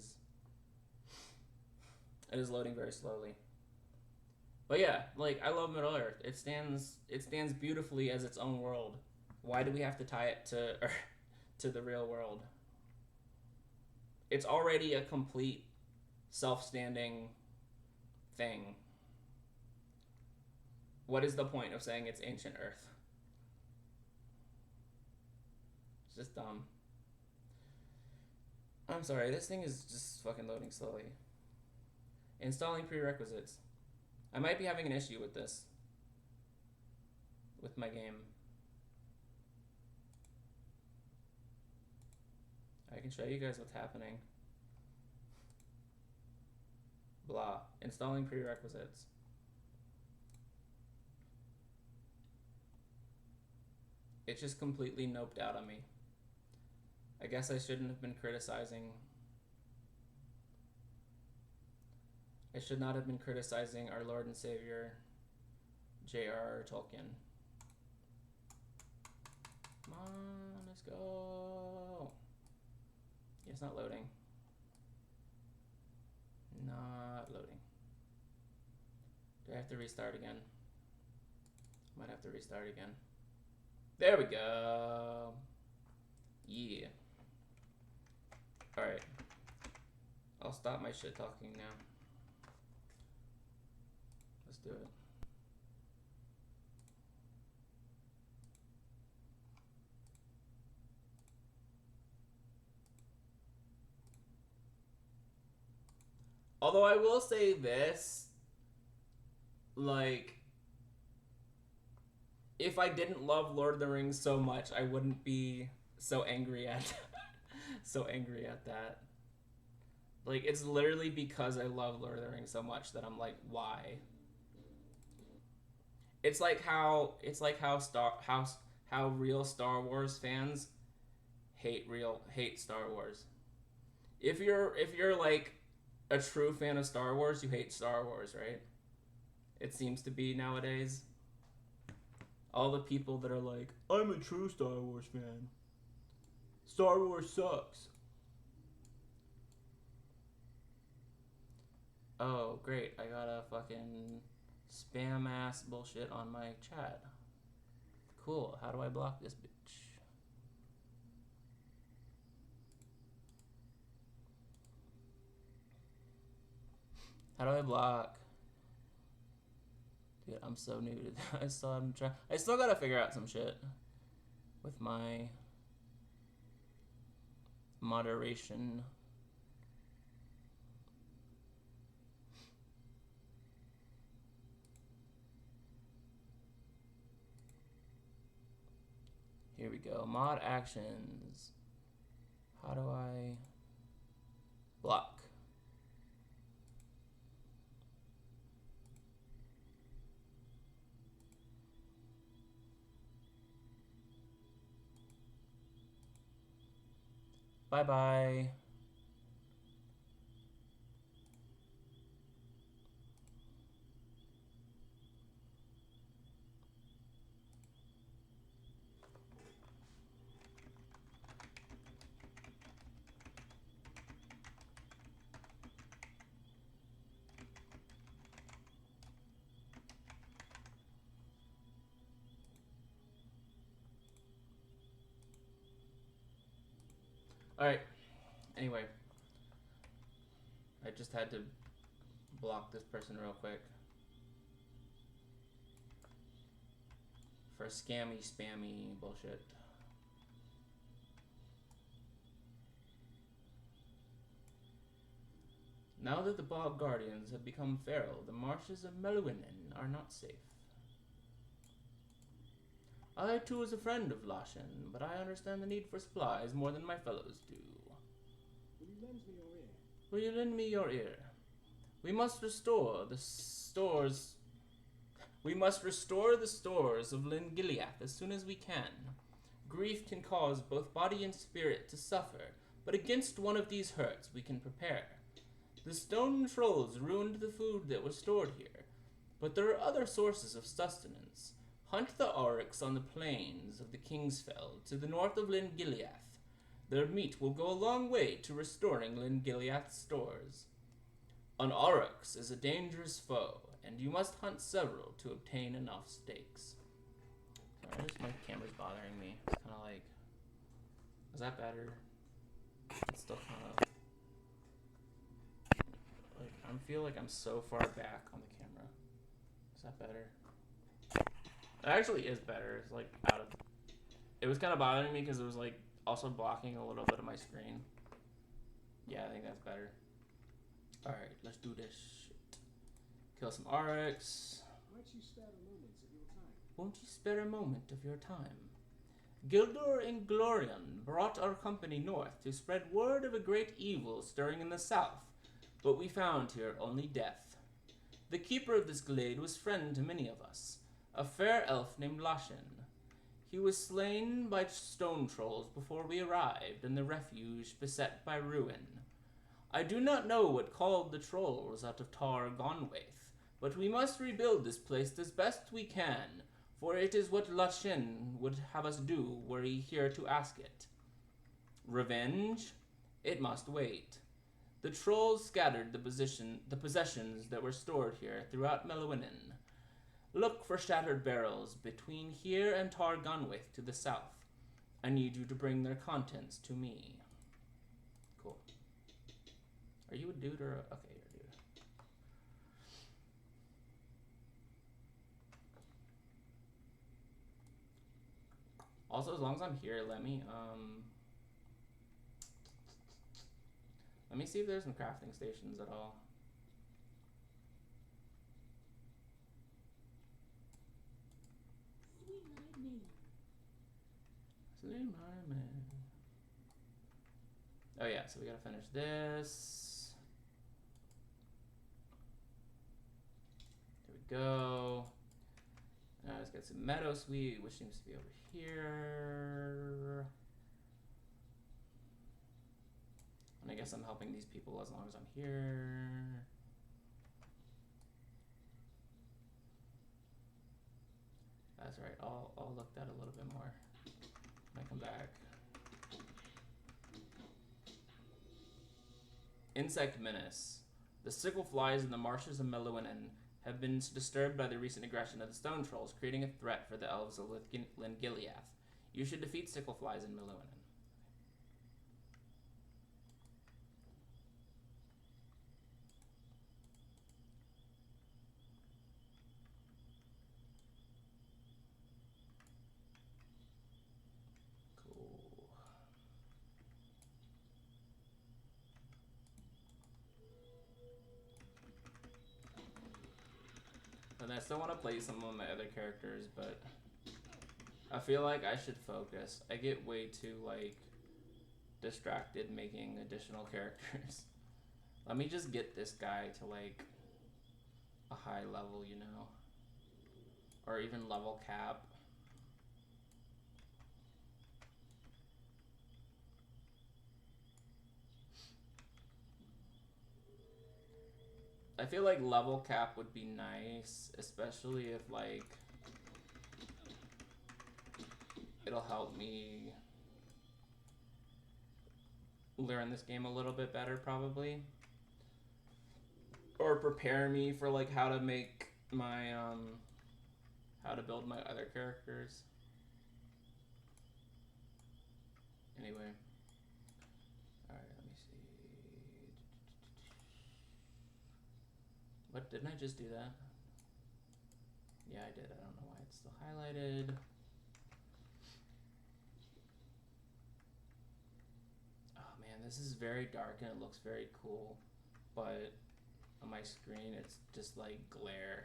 is loading very slowly. But yeah, like, I love Middle Earth. It stands beautifully as its own world. Why do we have to tie it to the real world? It's already a complete self-standing thing. What is the point of saying it's ancient Earth? It's just dumb. I'm sorry, this thing is just fucking loading slowly. Installing prerequisites. I might be having an issue with this. With my game. I can show you guys what's happening. Blah. Installing prerequisites. It just completely noped out on me. I guess I shouldn't have been criticizing. I should not have been criticizing our Lord and Savior, J.R.R. Tolkien. Come on, let's go. Yeah, it's not loading. Not loading. Do I have to restart again? Might have to restart again. There we go. Yeah. Alright. I'll stop my shit talking now. Let's do it. Although I will say this, like, if I didn't love Lord of the Rings so much, I wouldn't be so angry at that. Like, it's literally because I love Lord of the Rings so much that I'm like, why? It's like how real Star Wars fans hate Star Wars. If you're like a true fan of Star Wars, you hate Star Wars, right? It seems to be nowadays. All the people that are like, I'm a true Star Wars fan. Star Wars sucks. Oh, great. I got a fucking spam ass bullshit on my chat. Cool. How do I block this bitch? How do I block? Dude, I'm so new to that. I still gotta figure out some shit with my moderation. Here we go. Mod actions. How do I block? Bye bye. Alright. Anyway. I just had to block this person real quick. For scammy, spammy bullshit. Now that the Bog Guardians have become feral, the marshes of Meluinen are not safe. I too was a friend of Lashen, but I understand the need for supplies more than my fellows do. Will you lend me your ear? Will you lend me your ear? We must restore the stores of Lyn Gileath as soon as we can. Grief can cause both body and spirit to suffer, but against one of these hurts we can prepare. The stone trolls ruined the food that was stored here, but there are other sources of sustenance. Hunt the oryx on the plains of the Kingsfell to the north of Lyn Gileath. Their meat will go a long way to restoring Lyn Gileath's stores. An oryx is a dangerous foe, and you must hunt several to obtain enough steaks. Sorry, my camera's bothering me. It's kind of like... Is that better? It's still kind of... Like, I feel like I'm so far back on the camera. Is that better? It actually is better. It's like out of... It was kind of bothering me because it was like also blocking a little bit of my screen. Yeah, I think that's better. Alright, let's do this shit. Kill some RX. Won't you spare a moment of your time? Won't you spare a moment of your time? Gildur and Glorion brought our company north to spread word of a great evil stirring in the south, but we found here only death. The keeper of this glade was friend to many of us, a fair elf named Lashen. He was slain by stone trolls before we arrived, and the refuge beset by ruin. I do not know what called the trolls out of Tar Gonwaith, but we must rebuild this place as best we can, for it is what Lashen would have us do were he here to ask it. Revenge? It must wait. The trolls scattered the possessions that were stored here throughout Meluinen. Look for shattered barrels between here and Tar Gonwaith to the south. I need you to bring their contents to me. Cool. Are you a dude or a... Okay, you're a dude. Also, as long as I'm here, let me see if there's some crafting stations at all. Oh yeah, so we gotta finish this. There we go. Now let's get some Meadowsweet, which seems to be over here. And I guess I'm helping these people as long as I'm here. That's right, I'll look that a little bit more when I come back. Insect Menace. The sickle flies in the marshes of Meluinen have been disturbed by the recent aggression of the stone trolls, creating a threat for the elves of Lingiliath. You should defeat sickle flies in Meluinen. And I still want to play some of my other characters, but I feel like I should focus. I get way too, like, distracted making additional characters. Let me just get this guy to, like, a high level, you know? Or even level cap. I feel like level cap would be nice, especially if, like, it'll help me learn this game a little bit better, probably. Or prepare me for, like, how to make my, how to build my other characters. Anyway. Alright, let me see. What, didn't I just do that? Yeah, I did. I don't know why it's still highlighted. Oh man, this is very dark and it looks very cool, but on my screen it's just like glare.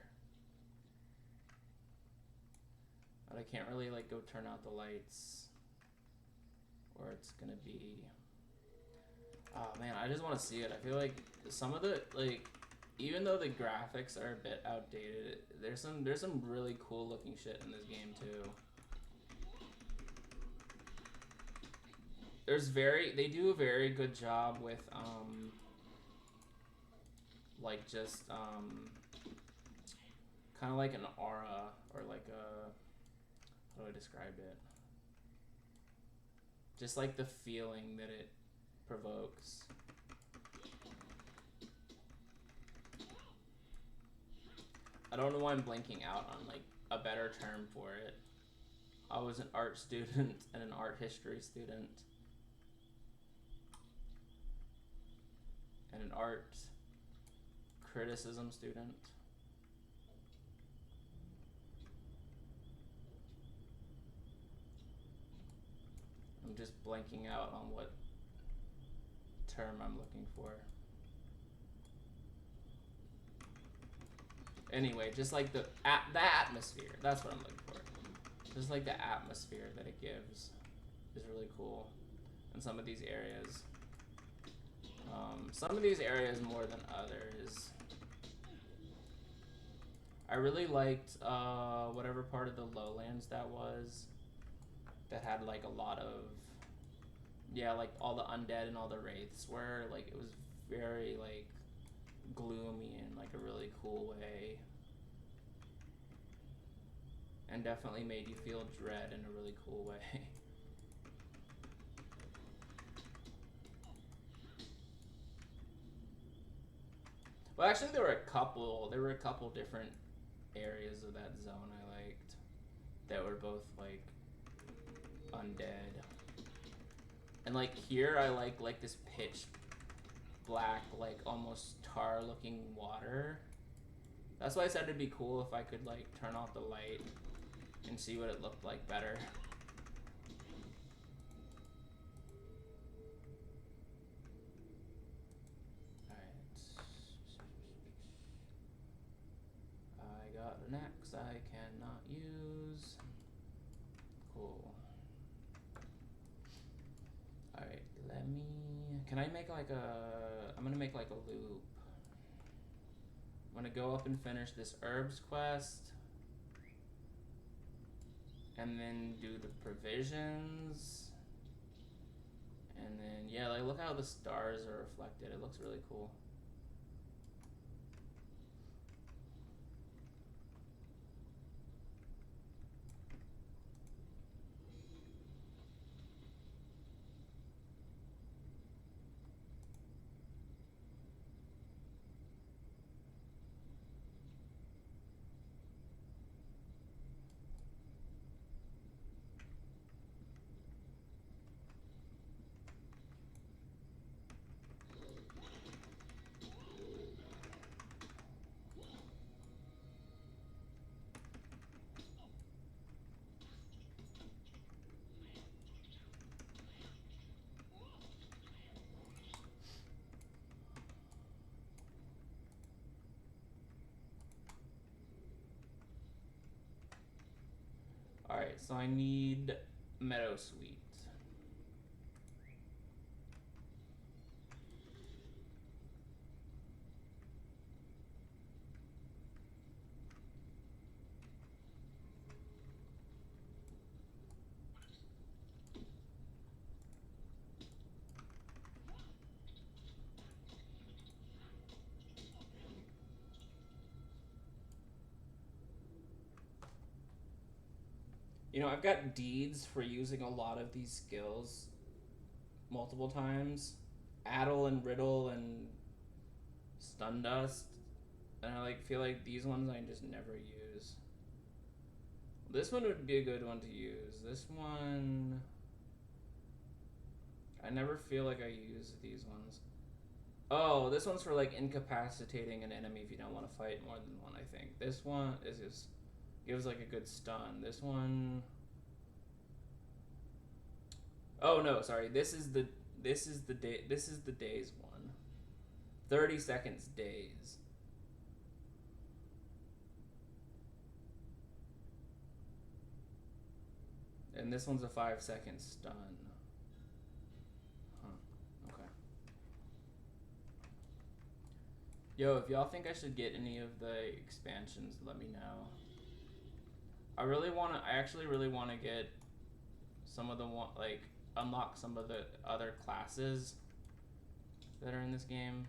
And I can't really like go turn out the lights, or it's gonna be, oh man, I just want to see it. I feel like some of the, like, even though the graphics are a bit outdated, there's some really cool looking shit in this game too. They do a very good job with like just kind of like an aura, or like a, how do I describe it? Just like the feeling that it provokes. I don't know why I'm blanking out on like a better term for it. I was an art student and an art history student and an art criticism student. I'm just blanking out on what term I'm looking for. Anyway, just like the atmosphere. That's what I'm looking for. Just like the atmosphere that it gives is really cool in some of these areas. Some of these areas more than others. I really liked whatever part of the lowlands that was. That had like a lot of, yeah, like all the undead and all the wraiths were. Like it was very like gloomy in like a really cool way. And definitely made you feel dread in a really cool way. Well, actually, there were a couple different areas of that zone I liked that were both like undead. And like here, I like this pitch black, like almost tar looking water. That's why I said it'd be cool if I could like turn off the light and see what it looked like better. I got an axe I cannot use. Cool. Alright, let me... Can I make like a... I'm gonna make like a loop. I'm gonna go up and finish this herbs quest. And then do the provisions. And then, yeah, like look how the stars are reflected. It looks really cool. so I need Meadowsweet. You know, I've got deeds for using a lot of these skills multiple times. Addle and Riddle and Stun Dust. And I like feel like these ones I just never use. This one would be a good one to use. This one I never feel like I use these ones. Oh, this one's for like incapacitating an enemy if you don't want to fight more than one, I think. This one is just gives like a good stun. This one Oh no, sorry. This is the days one. 30 seconds days. And this one's a 5-second stun. Huh. Okay. Yo, if y'all think I should get any of the expansions, let me know. I actually really wanna get some of the unlock some of the other classes that are in this game.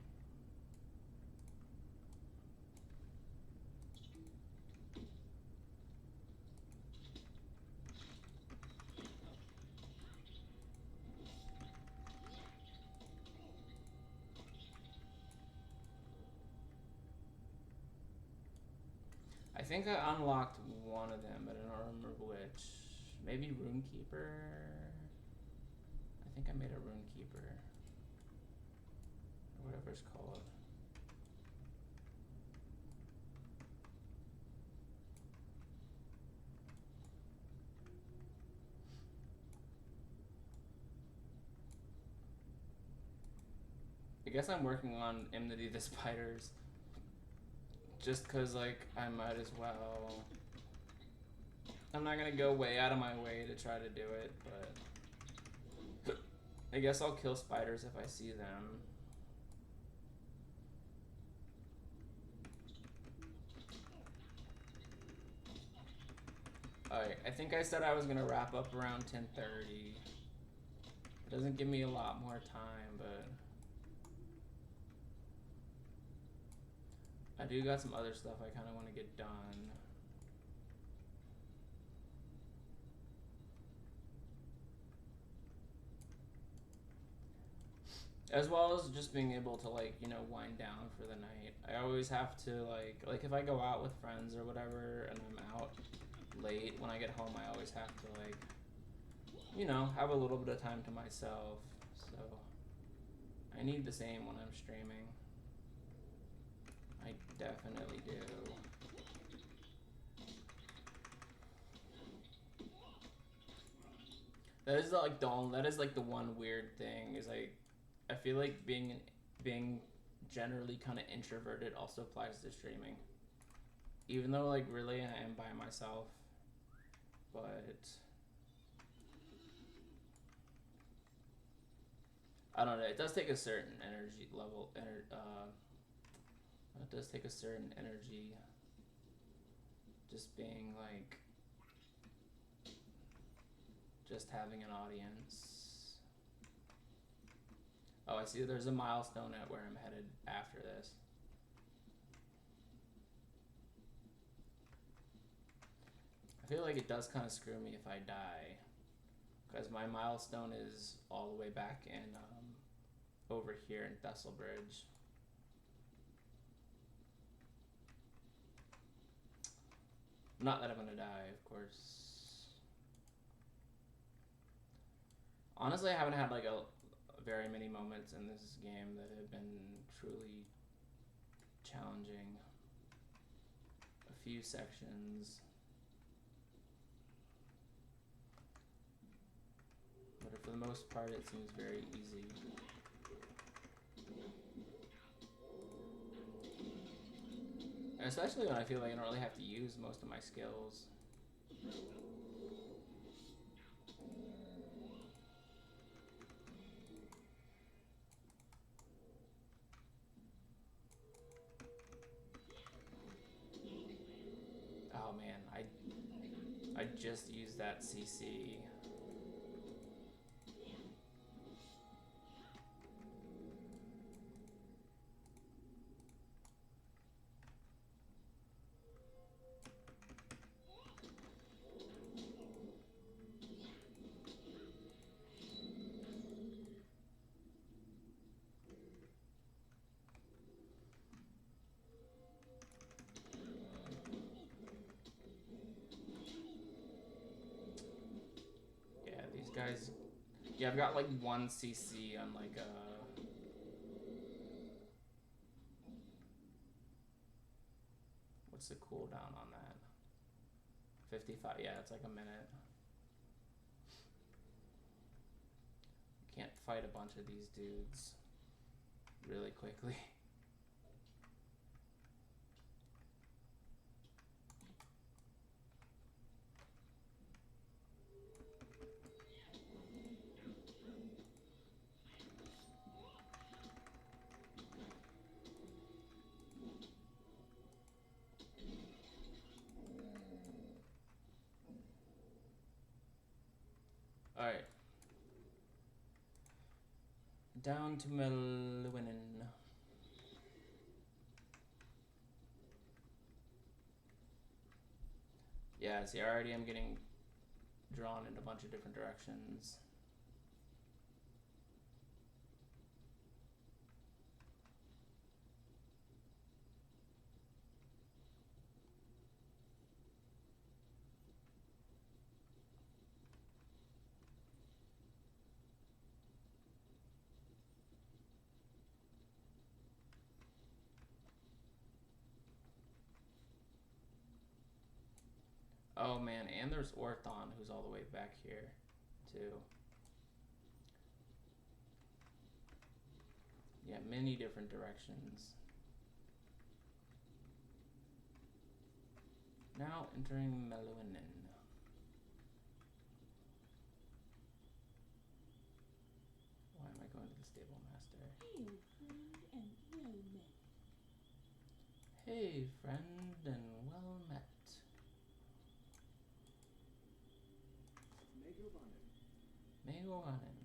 I think I unlocked one of them, but I don't remember which. Maybe Runekeeper? I think I made a Runekeeper. Or whatever it's called. I guess I'm working on Enmity the Spiders. Just cause like I might as well. I'm not gonna go way out of my way to try to do it, but I guess I'll kill spiders if I see them. Alright, I think I said I was gonna wrap up around 10:30. It doesn't give me a lot more time, but I do got some other stuff I kind of want to get done. As well as just being able to like, you know, wind down for the night. I always have to like if I go out with friends or whatever and I'm out late, when I get home I always have to like, you know, have a little bit of time to myself. So I need the same when I'm streaming. I definitely do. That is like the one weird thing is like I feel like being generally kind of introverted also applies to streaming. Even though like really I am by myself, but I don't know. It does take a certain energy level. It does take a certain energy. Just being like, just having an audience. Oh, I see. There's a milestone at where I'm headed after this. I feel like it does kind of screw me if I die, because my milestone is all the way back in over here in Thesselbridge. Not that I'm gonna die, of course. Honestly, I haven't had like very many moments in this game that have been truly challenging. A few sections. But for the most part, it seems very easy. And especially when I feel like I don't really have to use most of my skills. just use that CC. Yeah, these guys. Yeah, I've got like 1 CC on like what's the cooldown on that? 55. Yeah, it's like a minute. Can't fight a bunch of these dudes really quickly. Alright. Down to Melwinen. Yeah, see, already I'm getting drawn in a bunch of different directions. Oh man, and there's Orthon, who's all the way back here, too. Yeah, many different directions. Now entering Melwinen. Why am I going to the stable master? Hey, friend and well met. Hey, friend, and well met. Megowannen.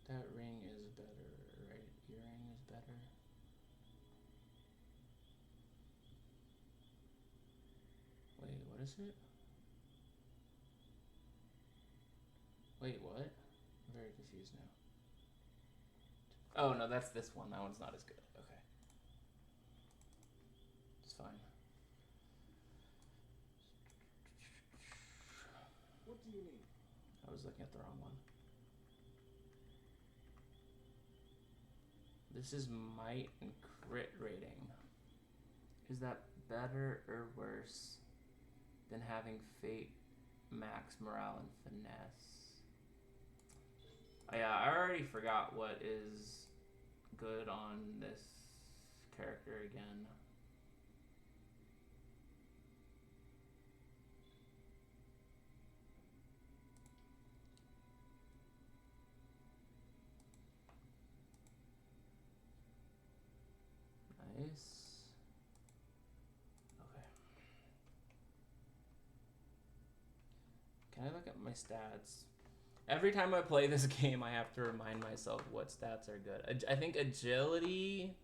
That ring is better, right? Earring is better. Wait, what is it? Wait, what? I'm very confused now. Oh, no, that's this one. That one's not as good. Okay. It's fine. What do you need? I was looking at the wrong one. This is might and crit rating. Is that better or worse than having fate, max, morale, and finesse? Oh, yeah, I already forgot what is good on this character again. Nice. Okay. Can I look at my stats? Every time I play this game, I have to remind myself what stats are good. I think agility.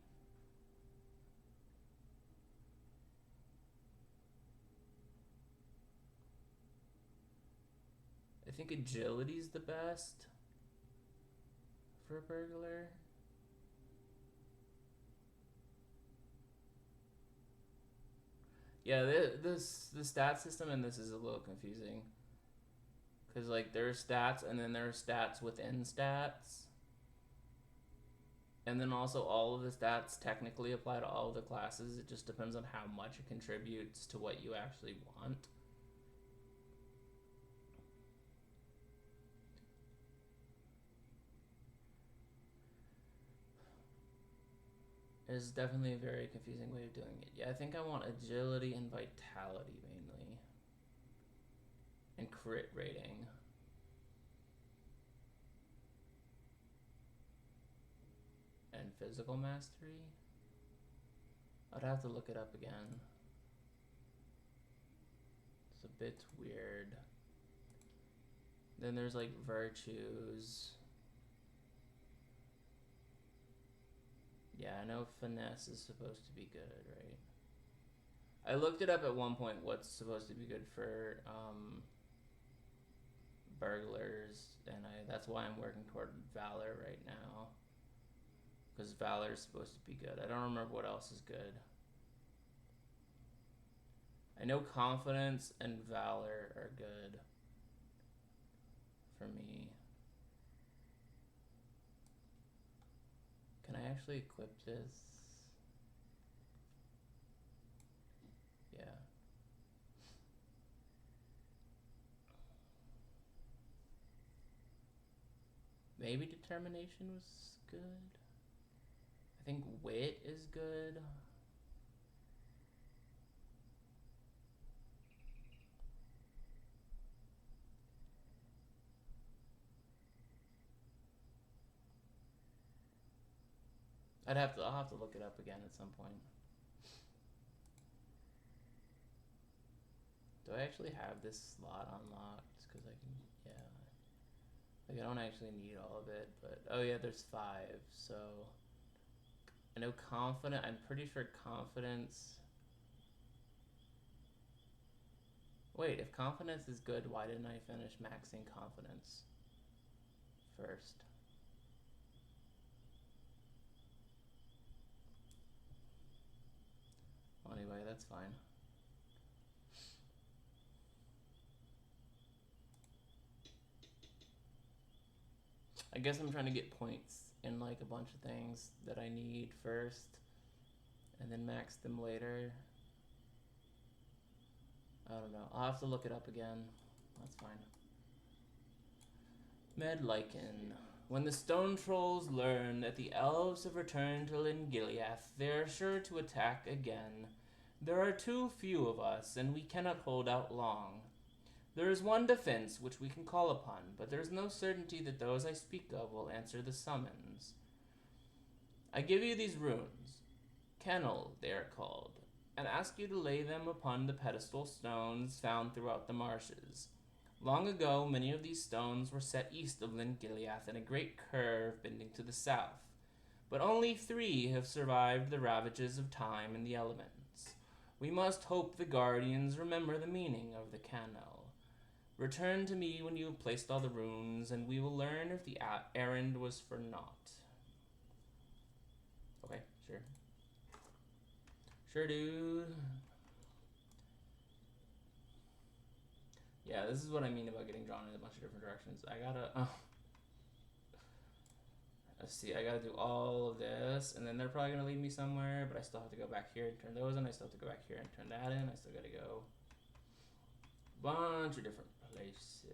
I think agility's the best for a burglar. Yeah, the stat system in this is a little confusing. Because, like, there are stats, and then there are stats within stats. And then also all of the stats technically apply to all of the classes. It just depends on how much it contributes to what you actually want. There's definitely a very confusing way of doing it. Yeah, I think I want agility and vitality mainly. And crit rating. And physical mastery? I'd have to look it up again. It's a bit weird. Then there's like virtues. Yeah, I know finesse is supposed to be good, right? I looked it up at one point what's supposed to be good for burglars, and that's why I'm working toward valor right now. Because valor is supposed to be good. I don't remember what else is good. I know confidence and valor are good for me. Can I actually equip this? Yeah. Maybe determination was good. I think wit is good. I'll have to look it up again at some point. Do I actually have this slot unlocked? Because I can, yeah. Like, I don't actually need all of it, but, oh yeah, there's 5, so. I know confident, I'm pretty sure confidence. Wait, if confidence is good, why didn't I finish maxing confidence first? Well, anyway, that's fine. I guess I'm trying to get points in like a bunch of things that I need first, and then max them later. I don't know. I'll have to look it up again. That's fine. Medlichen. When the stone trolls learn that the elves have returned to Lingiliath, they are sure to attack again. There are too few of us, and we cannot hold out long. There is one defense which we can call upon, but there is no certainty that those I speak of will answer the summons. I give you these runes, kennel they are called, and ask you to lay them upon the pedestal stones found throughout the marshes. Long ago, many of these stones were set east of Lingiliath in a great curve bending to the south, but only 3 have survived the ravages of time and the elements. We must hope the guardians remember the meaning of the kennel. Return to me when you have placed all the runes, and we will learn if the errand was for naught. Okay, sure. Sure, dude. Yeah, this is what I mean about getting drawn in a bunch of different directions. I gotta, let's see, I gotta do all of this, and then they're probably gonna lead me somewhere, but I still have to go back here and turn those in. I still have to go back here and turn that in. I still gotta go a bunch of different places.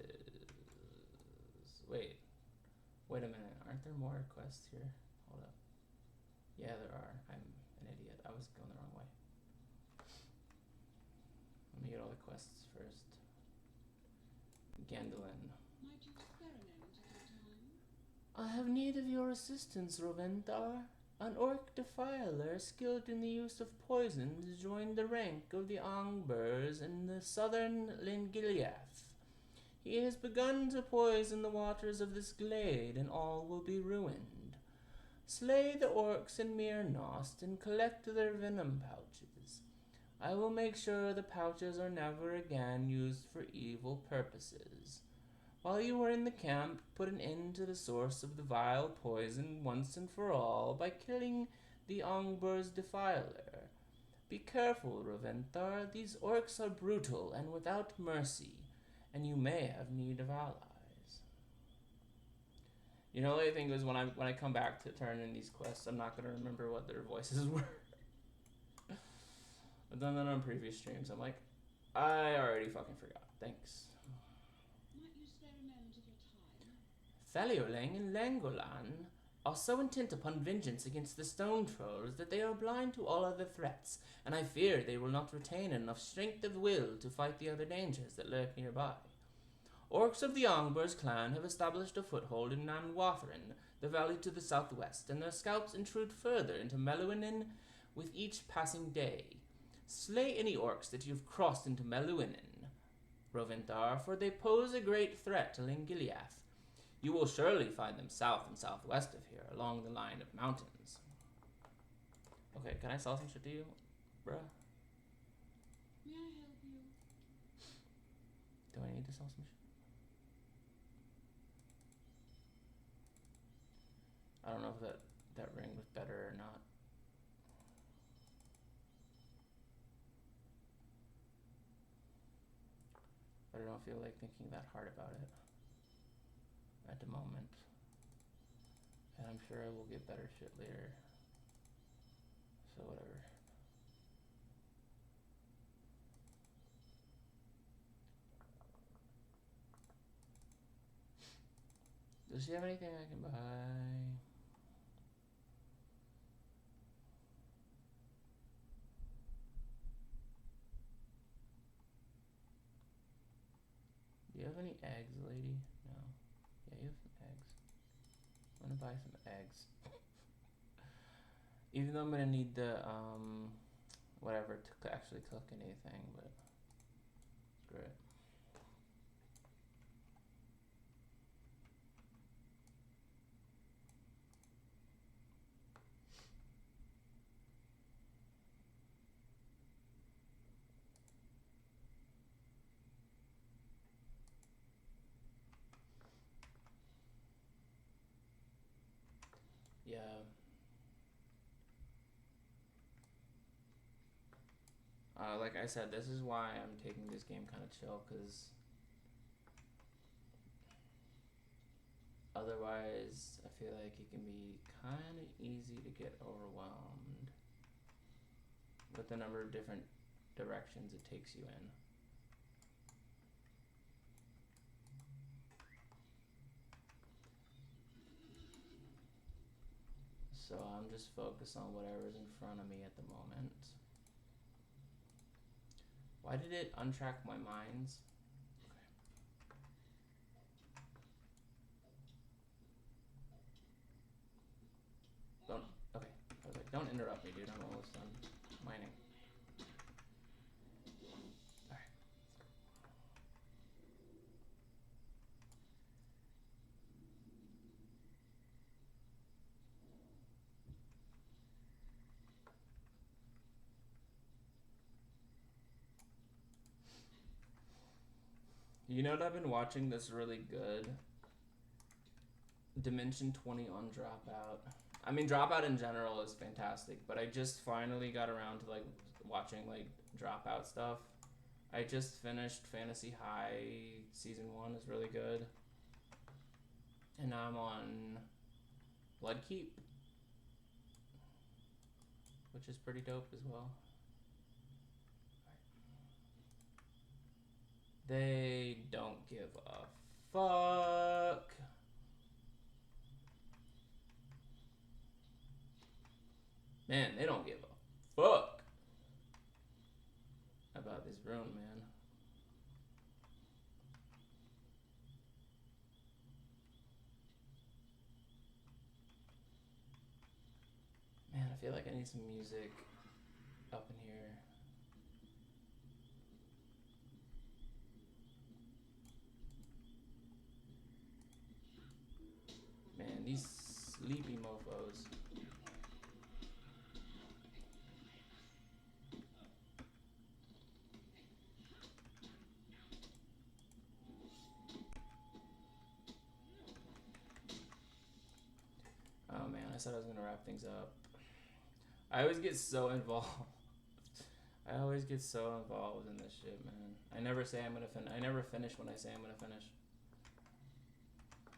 Wait a minute. Aren't there more quests here? Hold up. Yeah, there are. I'm an idiot. I was going the wrong way. Let me get all the quests first. Gandalin. Might you spare a moment of your time? I have need of your assistance, Roventar. An orc defiler skilled in the use of poisons joined the rank of the Angbers in the southern Lingiliath. He has begun to poison the waters of this glade, and all will be ruined. Slay the orcs in Mirnost and collect their venom pouches. I will make sure the pouches are never again used for evil purposes. While you are in the camp, put an end to the source of the vile poison once and for all by killing the Angber's defiler. Be careful, Roventar. These orcs are brutal and without mercy, and you may have need of allies. You know, the thing is, when I come back to turn in these quests, I'm not gonna remember what their voices were. I've done that on previous streams. I'm like, I already fucking forgot. Thanks. Might you spare a moment of your time? Thaliolang and Langolan, are so intent upon vengeance against the stone trolls that they are blind to all other threats, and I fear they will not retain enough strength of will to fight the other dangers that lurk nearby. Orcs of the Ongbers clan have established a foothold in Nanwathrin, the valley to the southwest, and their scouts intrude further into Meluinen with each passing day. Slay any orcs that you've crossed into Meluinen, Rovinthar, for they pose a great threat to Lingiliath. You will surely find them south and southwest of here, along the line of mountains. Okay, can I sell some shit to you, bruh? May I help you? Do I need to sell some shit? I don't know if that ring was better or not. But I don't feel like thinking that hard about it at the moment. And I'm sure I will get better shit later. So whatever. Does she have anything I can buy? Do you have any eggs, lady? No. Yeah, you have some eggs. I'm gonna buy some eggs. Even though I'm gonna need the, whatever to actually cook anything, but screw it. Yeah. Like I said, this is why I'm taking this game kind of chill, because otherwise I feel like it can be kind of easy to get overwhelmed with the number of different directions it takes you in. So I'm just focused on whatever's in front of me at the moment. Why did it untrack my mines? Okay. Okay. I was like, don't interrupt me, dude. I'm almost done mining. Alright. You know what I've been watching that's really good? Dimension 20 on Dropout. I mean, Dropout in general is fantastic, but I just finally got around to like watching like Dropout stuff. I just finished Fantasy High season 1 is really good. And now I'm on Bloodkeep, which is pretty dope as well. They don't give a fuck. Man, they don't give a fuck about this room, man. Man, I feel like I need some music up in here. Man, these sleepy mofos. Oh man, I said I was gonna wrap things up. I always get so involved. I always get so involved in this shit, man. I never say I'm gonna finish. I never finish when I say I'm gonna finish.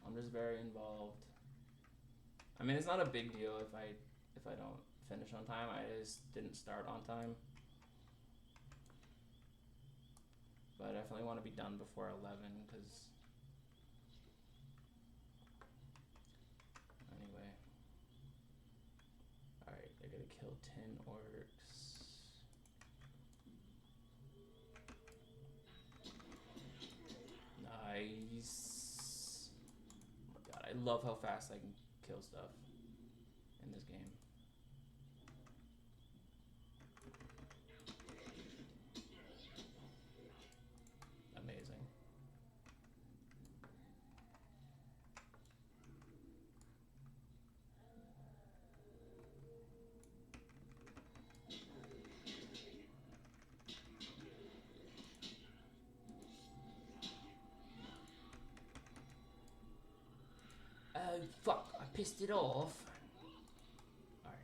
I'm just very involved. I mean, it's not a big deal if I don't finish on time. I just didn't start on time. But I definitely want to be done before 11, because anyway. gotta kill 10 orcs. Nice. Oh my god, I love how fast I can kill stuff in this game. Amazing. Oh fuck, I pissed it off. Alright.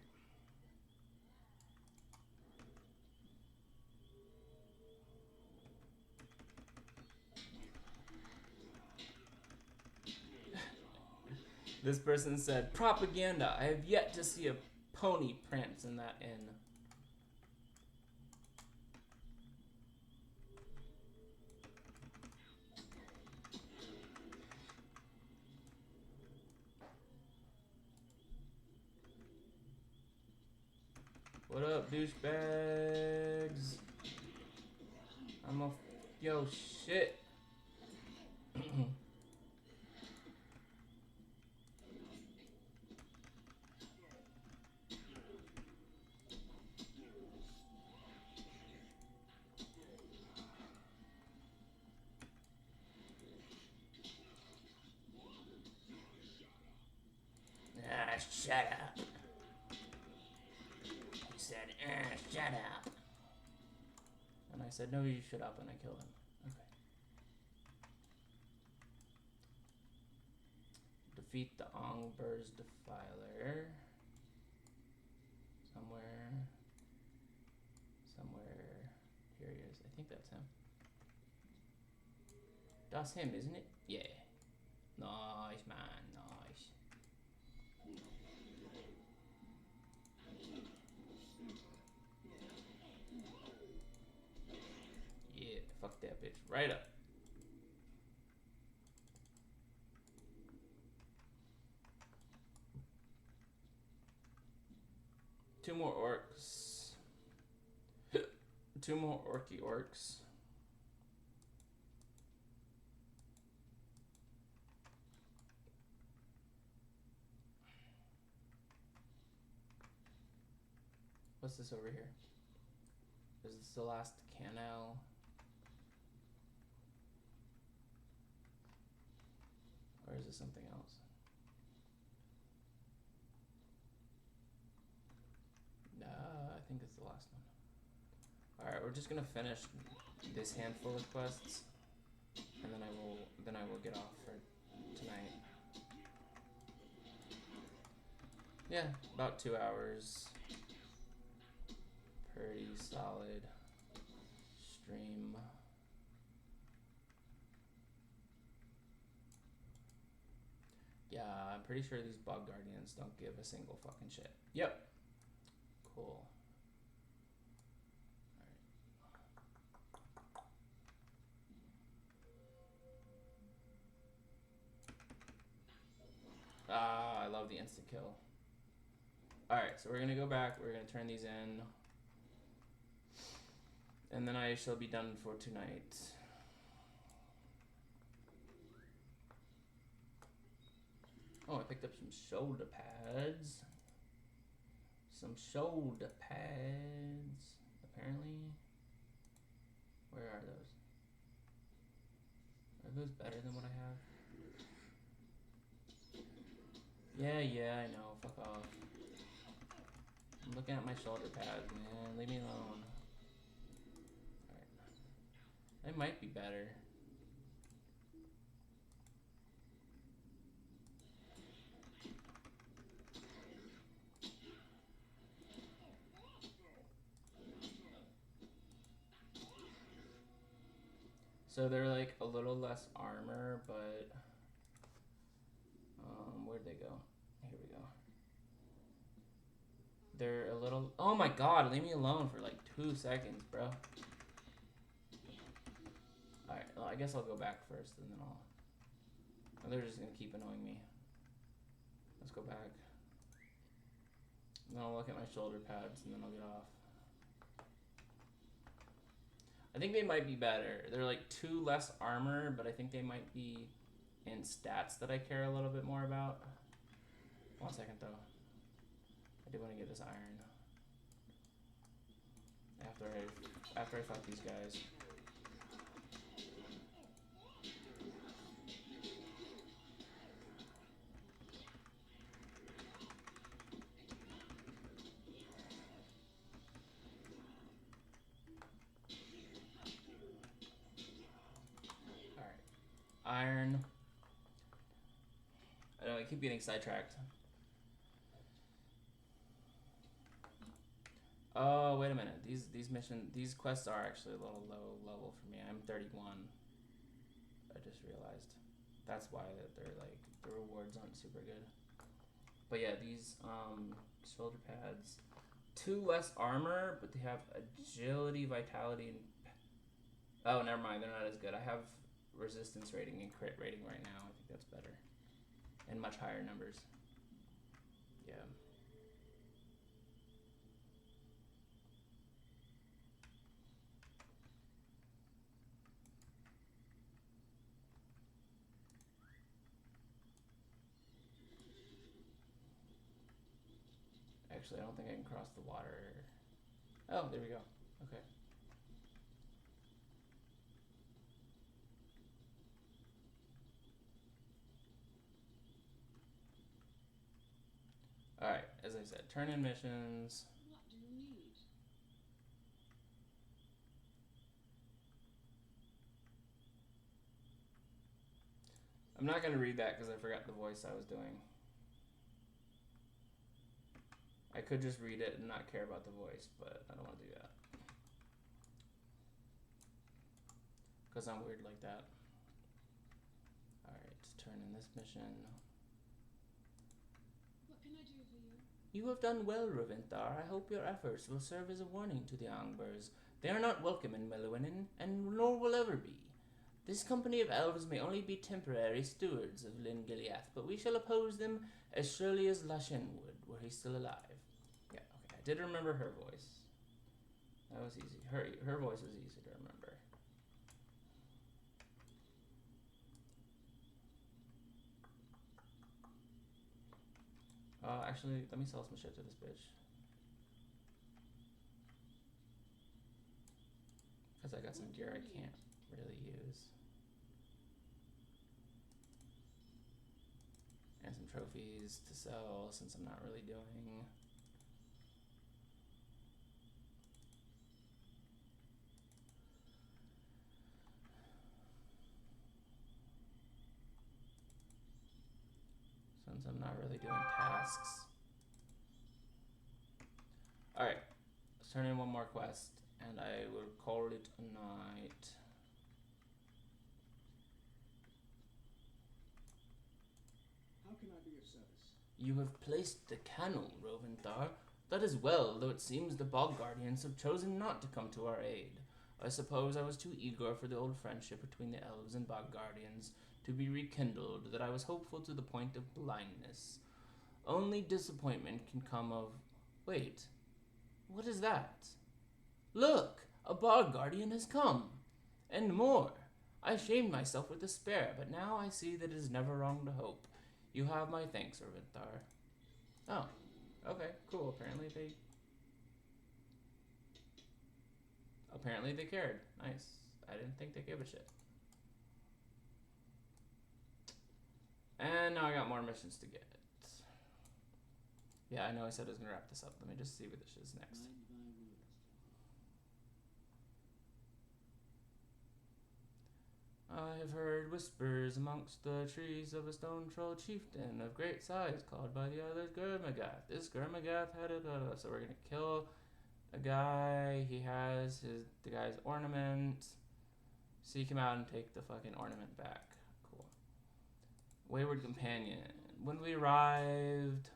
This person said, propaganda. I have yet to see a pony prance in that inn. What up, douchebags? I'm a... Yo, shit. Ah, shut up. He said, shut up. And I said, no, you shut up, and I killed him. Okay. Defeat the Ongbur's Defiler. Somewhere. Here he is. I think that's him. That's him, isn't it? Yeah. Nice, man. Nice. Yeah, fuck that bitch. Right up. Two more orcs. Two more orky orcs. What's this over here? Is this the last canal? Or is it something else? No, I think it's the last one. Alright, we're just gonna finish this handful of quests, and then I will get off for tonight. Yeah, about 2 hours. Pretty solid stream. Yeah, I'm pretty sure these bug guardians don't give a single fucking shit. Yep. Cool. Ah, I love the instant kill. Alright, so we're gonna go back, we're gonna turn these in. And then I shall be done for tonight. Oh, I picked up some shoulder pads. Some shoulder pads, apparently. Where are those? Are those better than what I have? Yeah, I know. Fuck off. I'm looking at my shoulder pads, man. Leave me alone. Alright. They might be better. So they're like a little less armor, but where'd they go? Here we go. They're a little, oh my god, leave me alone for like 2 seconds, bro. Alright, well, I guess I'll go back first and then oh, they're just gonna keep annoying me. Let's go back. Then I'll look at my shoulder pads and then I'll get off. I think they might be better. They're like 2 less armor, but I think they might be in stats that I care a little bit more about. 1 second though. I do want to get this iron. After I fight these guys. Iron. I know I keep getting sidetracked. Oh, wait a minute. These quests are actually a little low level for me. I'm 31. I just realized. That's why they're like the rewards aren't super good. But yeah, these shoulder pads, 2 less armor, but they have agility, vitality, and oh, never mind. They're not as good. I have resistance rating and crit rating right now. I think that's better. And much higher numbers. Yeah. Actually, I don't think I can cross the water. Oh, there we go. Okay. Alright, as I said, turn in missions. What do you need? I'm not going to read that because I forgot the voice I was doing. I could just read it and not care about the voice, but I don't want to do that. Because I'm weird like that. Alright, turn in this mission. What can I do for you? You have done well, Ravinthar. I hope your efforts will serve as a warning to the Angbers. They are not welcome in Meluinen, and nor will ever be. This company of elves may only be temporary stewards of Lyn Giliath, but we shall oppose them as surely as Lashen would, were he still alive. Yeah, okay. I did remember her voice. That was easy. Her voice was easy to remember. Actually, let me sell some shit to this bitch. Because I got some gear I can't really use. And some trophies to sell since I'm not really doing. Since I'm not really doing tasks. Alright, let's turn in one more quest and I will call it a night. How can I be of service? You have placed the cannel, Rovinthar. That is well, though it seems the Bog Guardians have chosen not to come to our aid. I suppose I was too eager for the old friendship between the elves and Bog Guardians to be rekindled that I was hopeful to the point of blindness. Only disappointment can come of... Wait, what is that? Look, a Bog Guardian has come. And more. I shamed myself with despair, but now I see that it is never wrong to hope. You have my thanks, Ravinthar. Oh, okay, cool. Apparently they cared. Nice. I didn't think they gave a shit. And now I got more missions to get. Yeah, I know I said I was gonna wrap this up. Let me just see what this is next. I have heard whispers amongst the trees of a stone troll chieftain of great size called by the others Gurmagath. This Gurmagath had a... So we're gonna kill a guy. He has the guy's ornament. Seek him out and take the fucking ornament back. Cool. Wayward companion. When we arrived,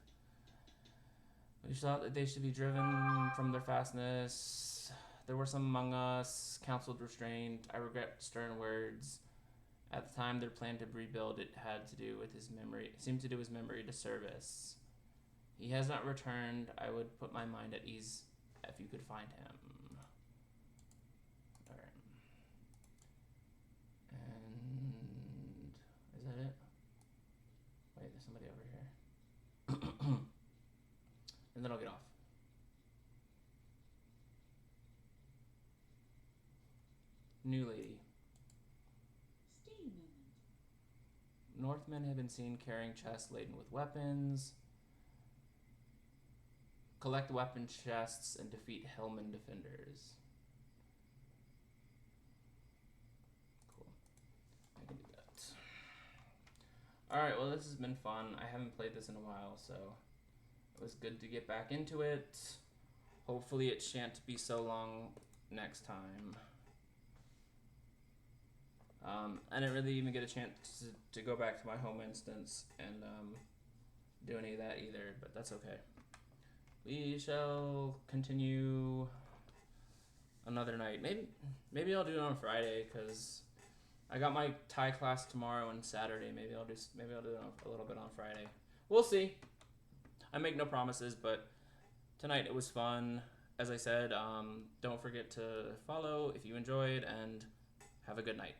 we thought that they should be driven from their fastness. There were some among us, counseled restraint. I regret stern words. At the time, their plan to rebuild it had to do with his memory. It seemed to do his memory to service. He has not returned. I would put my mind at ease if you could find him. Alright. And is that it? Wait, there's somebody over here. And then I'll get off. New lady. Stay a moment. Northmen have been seen carrying chests laden with weapons. Collect weapon chests and defeat Hellman defenders. Cool. I can do that. Alright, well this has been fun. I haven't played this in a while, so it was good to get back into it. Hopefully it shan't be so long next time. I didn't really even get a chance to go back to my home instance and do any of that either, but that's okay. We shall continue another night. Maybe I'll do it on Friday because I got my Thai class tomorrow and Saturday. Maybe I'll do it a little bit on Friday. We'll see. I make no promises, but tonight it was fun. As I said, don't forget to follow if you enjoyed, and have a good night.